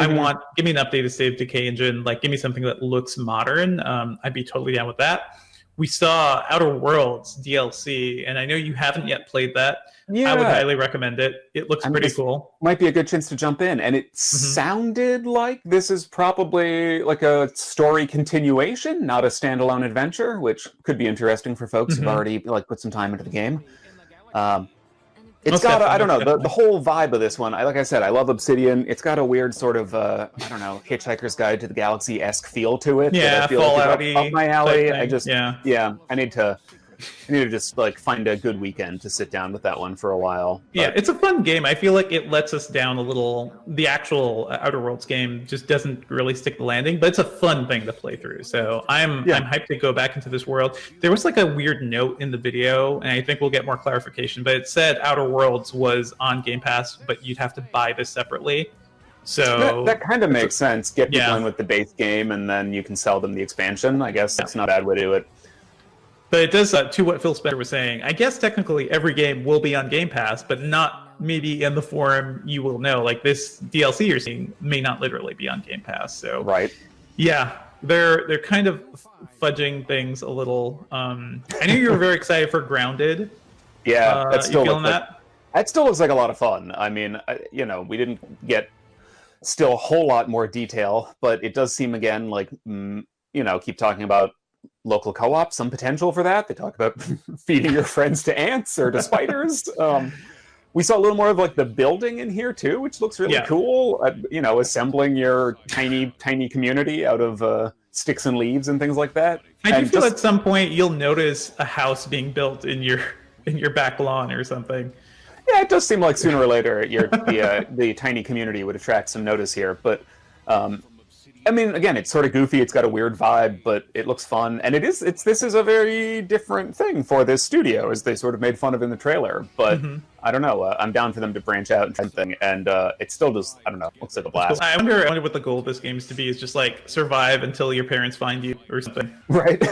Speaker 1: give me an updated State of Decay engine, like give me something that looks modern. I'd be totally down with that. We saw Outer Worlds DLC, and I know you haven't yet played that. Yeah. I would highly recommend it. It looks pretty cool. Might be a good chance to jump in. And it sounded like this is probably like a story continuation, not a standalone adventure, which could be interesting for folks who've already like put some time into the game. It's got, I don't know, the whole vibe of this one. Like I said, I love Obsidian. It's got a weird sort of, I don't know, Hitchhiker's Guide to the Galaxy-esque feel to it. Yeah, Fallout-y. Up my alley. I just, I need to just like find a good weekend to sit down with that one for a while. But... Yeah, it's a fun game. I feel like it lets us down a little. The actual Outer Worlds game just doesn't really stick the landing, but it's a fun thing to play through. So I'm hyped to go back into this world. There was like a weird note in the video, and I think we'll get more clarification, but it said Outer Worlds was on Game Pass, but you'd have to buy this separately. So that kind of makes sense. Get people in with the base game, and then you can sell them the expansion. I guess that's not a bad way to do it. But it does, to what Phil Spencer was saying, I guess technically every game will be on Game Pass, but not maybe in the form you will know. Like this DLC you're seeing may not literally be on Game Pass. So yeah, they're kind of fudging things a little. I know you were very excited for Grounded. Yeah, that still looks like a lot of fun. I mean, we didn't get still a whole lot more detail, but it does seem again like keep talking about local co-op, some potential for that. They talk about feeding your friends to ants or to spiders. We saw a little more of like the building in here too, which looks really cool. Assembling your tiny community out of sticks and leaves and things like that. I do feel at some point you'll notice a house being built in your back lawn or something. Yeah, it does seem like sooner or later the tiny community would attract some notice here, but I mean, again, it's sort of goofy. It's got a weird vibe, but it looks fun. And this is a very different thing for this studio, as they sort of made fun of in the trailer. But I don't know. I'm down for them to branch out and try something. And it still just, I don't know, looks like a blast. I wonder what the goal of this game is to be. Is just like survive until your parents find you or something. Right.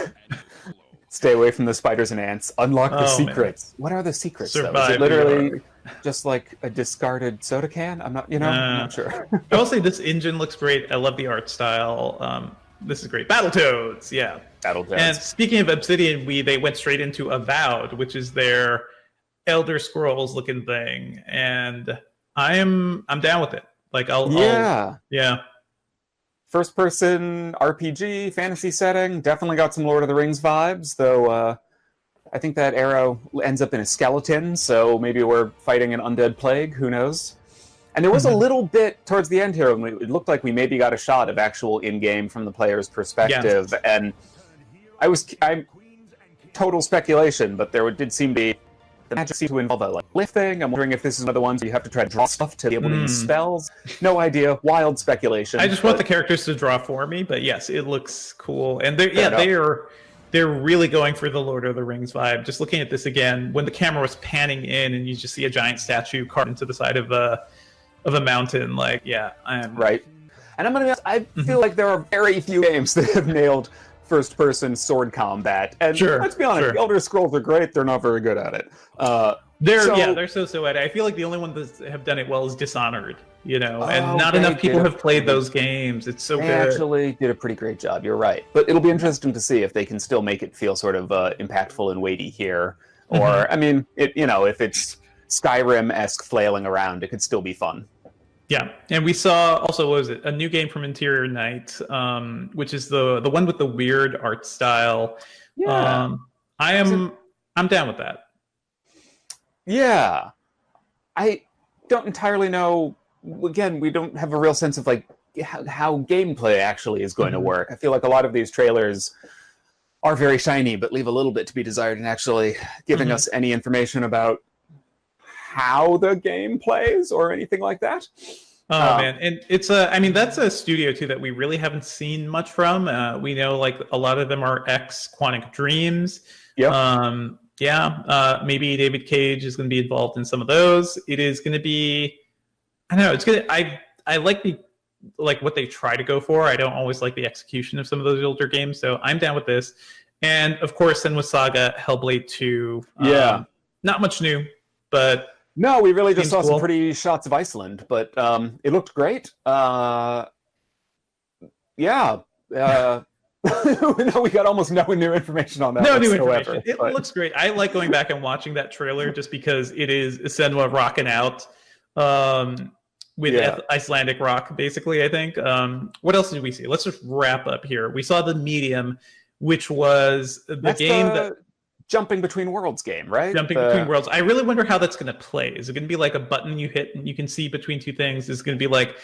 Speaker 1: Stay away from the spiders and ants. Unlock the secrets. Man. What are the secrets? Survive. Though? Is it literally just like a discarded soda can? I'm not sure. I will say this engine looks great. I love the art style. This is great. Battletoads, yeah. Battletoads. And speaking of Obsidian, they went straight into Avowed, which is their Elder Scrolls looking thing, and I'm down with it. Like I'll first-person RPG fantasy setting. Definitely got some Lord of the Rings vibes, though. I think that arrow ends up in a skeleton, so maybe we're fighting an undead plague. Who knows?
Speaker 2: And there was a little bit towards the end here, when it looked like we maybe got a shot of actual in-game from the player's perspective. Yeah. And I'm total speculation, but there did seem to be the magic seemed to involve a lift thing. I'm wondering if this is one of the ones where you have to try to draw stuff to be able to use spells. No idea. Wild speculation.
Speaker 1: I just want the characters to draw for me, but yes, it looks cool. And they're really going for the Lord of the Rings vibe. Just looking at this again, when the camera was panning in and you just see a giant statue carved into the side of a mountain, like, yeah, I am
Speaker 2: right. And I'm gonna be honest, I feel like there are very few games that have nailed first-person sword combat. And let's be honest, the Elder Scrolls are great. They're not very good at it.
Speaker 1: They're so at it. I feel like the only one that have done it well is Dishonored, you know, and not enough people have played those games. It's so good. They
Speaker 2: actually did a pretty great job. You're right. But it'll be interesting to see if they can still make it feel sort of impactful and weighty here. Or, I mean, if it's Skyrim-esque flailing around, it could still be fun.
Speaker 1: Yeah, and we saw also, what was it, a new game from Interior Night, which is the one with the weird art style. Yeah. I'm down with that.
Speaker 2: Yeah. I don't entirely know. Again, we don't have a real sense of like how gameplay actually is going to work. I feel like a lot of these trailers are very shiny, but leave a little bit to be desired in actually giving us any information about how the game plays or anything like that.
Speaker 1: Oh man, and it's that's a studio too that we really haven't seen much from. We know like a lot of them are ex Quantic Dreams. Yeah. Maybe David Cage is going to be involved in some of those. It is going to be, I don't know. It's gonna. I like what they try to go for. I don't always like the execution of some of those older games, so I'm down with this. And of course, then with Saga, Hellblade 2. Not much new, but.
Speaker 2: No, we really just saw some pretty shots of Iceland, but it looked great. No, we got almost no new information on that.
Speaker 1: No new information. It looks great. I like going back and watching that trailer just because it is Senua rocking out with Icelandic rock, basically, I think. What else did we see? Let's just wrap up here. We saw The Medium, which was
Speaker 2: That's
Speaker 1: game that...
Speaker 2: Jumping Between Worlds game, right?
Speaker 1: Between Worlds. I really wonder how that's going to play. Is it going to be like a button you hit and you can see between two things? Is it going to be like,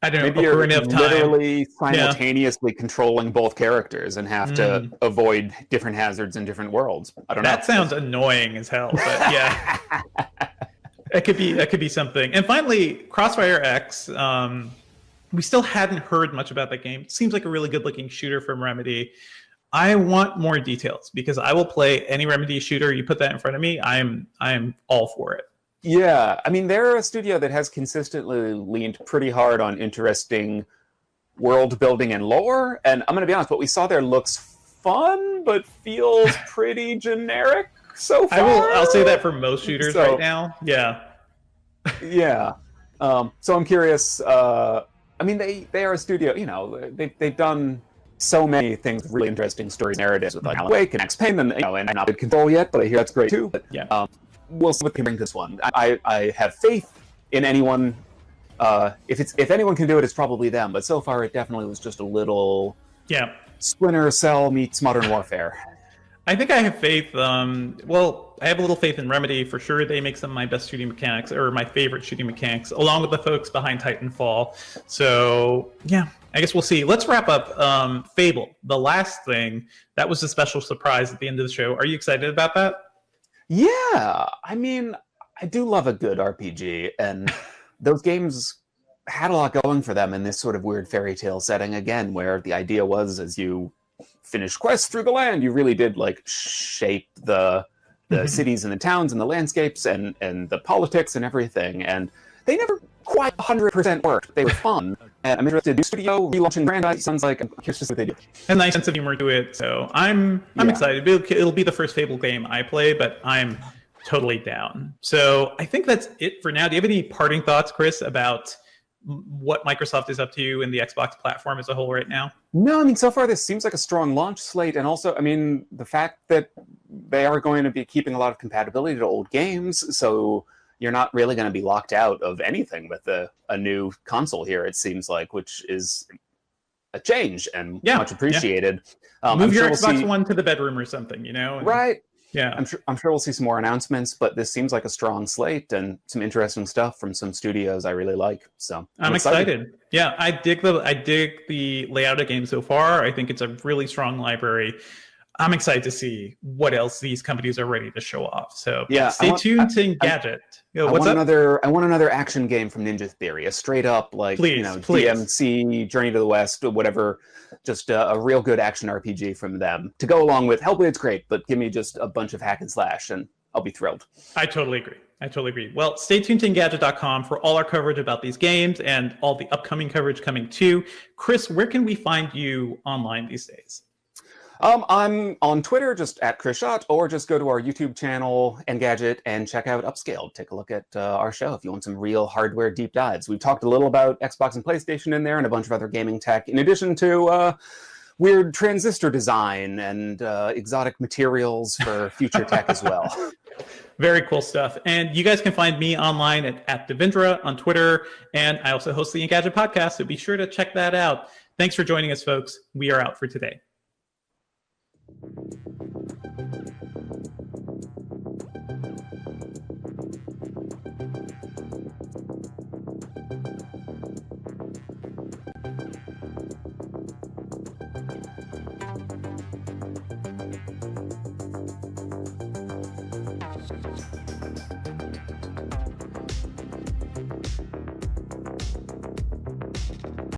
Speaker 1: I don't know,
Speaker 2: maybe you're literally simultaneously controlling both characters and have to avoid different hazards in different worlds. I don't know.
Speaker 1: That sounds annoying as hell, but yeah. That could be something. And finally, Crossfire X. We still hadn't heard much about that game. It seems like a really good-looking shooter from Remedy. I want more details because I will play any Remedy shooter. You put that in front of me, I'm all for it.
Speaker 2: Yeah, I mean, they're a studio that has consistently leaned pretty hard on interesting world building and lore. And I'm going to be honest, what we saw there looks fun, but feels pretty generic so far.
Speaker 1: I'll say that for most shooters right now. Yeah.
Speaker 2: Yeah. So I'm curious. I mean, they are a studio. You know, they've done so many things with really interesting stories, narratives with like Alan Wake and Max Payne, and and not in control yet, but I hear that's great too. But we'll see what they bring to this one. I have faith in anyone. If anyone can do it, it's probably them. But so far, it definitely was just a little Splinter Cell meets Modern Warfare.
Speaker 1: I think I have faith. Well, I have a little faith in Remedy for sure. They make some of my best shooting mechanics, or my favorite shooting mechanics, along with the folks behind Titanfall. So yeah, I guess we'll see. Let's wrap up Fable, the last thing. That was a special surprise at the end of the show. Are you excited about that?
Speaker 2: Yeah, I mean, I do love a good RPG, and those games had a lot going for them in this sort of weird fairy tale setting again, where the idea was as you finish quests through the land, you really did like shape the cities and the towns and the landscapes and the politics and everything. And they never quite 100% worked. They were fun. And I'm interested in studio relaunching Brandeis. Sounds like I'm curious to see what they do.
Speaker 1: A nice sense of humor to it. So I'm excited. It'll be the first Fable game I play, but I'm totally down. So I think that's it for now. Do you have any parting thoughts, Chris, about what Microsoft is up to in the Xbox platform as a whole right now?
Speaker 2: No, I mean, so far this seems like a strong launch slate. And also, I mean, the fact that they are going to be keeping a lot of compatibility to old games, so you're not really going to be locked out of anything with a new console here, it seems like, which is a change and much appreciated.
Speaker 1: Move your Xbox One to the bedroom or something, you know?
Speaker 2: Right.
Speaker 1: Yeah.
Speaker 2: I'm sure we'll see some more announcements, but this seems like a strong slate and some interesting stuff from some studios I really like. So
Speaker 1: I'm excited. Yeah, I dig the layout of the game so far. I think it's a really strong library. I'm excited to see what else these companies are ready to show off. So
Speaker 2: yeah,
Speaker 1: stay tuned to Engadget.
Speaker 2: I want another action game from Ninja Theory, a straight up DMC, Journey to the West, or whatever, just a real good action RPG from them to go along with Hellblade's great, but give me just a bunch of hack and slash and I'll be thrilled.
Speaker 1: I totally agree. Well, stay tuned to Engadget.com for all our coverage about these games and all the upcoming coverage coming too. Chris, where can we find you online these days?
Speaker 2: I'm on Twitter, just at Chris Schott, or just go to our YouTube channel, Engadget, and check out Upscaled. Take a look at our show if you want some real hardware deep dives. We've talked a little about Xbox and PlayStation in there and a bunch of other gaming tech, in addition to weird transistor design and exotic materials for future tech as well.
Speaker 1: Very cool stuff. And you guys can find me online at Devindra on Twitter, and I also host the Engadget podcast, so be sure to check that out. Thanks for joining us, folks. We are out for today.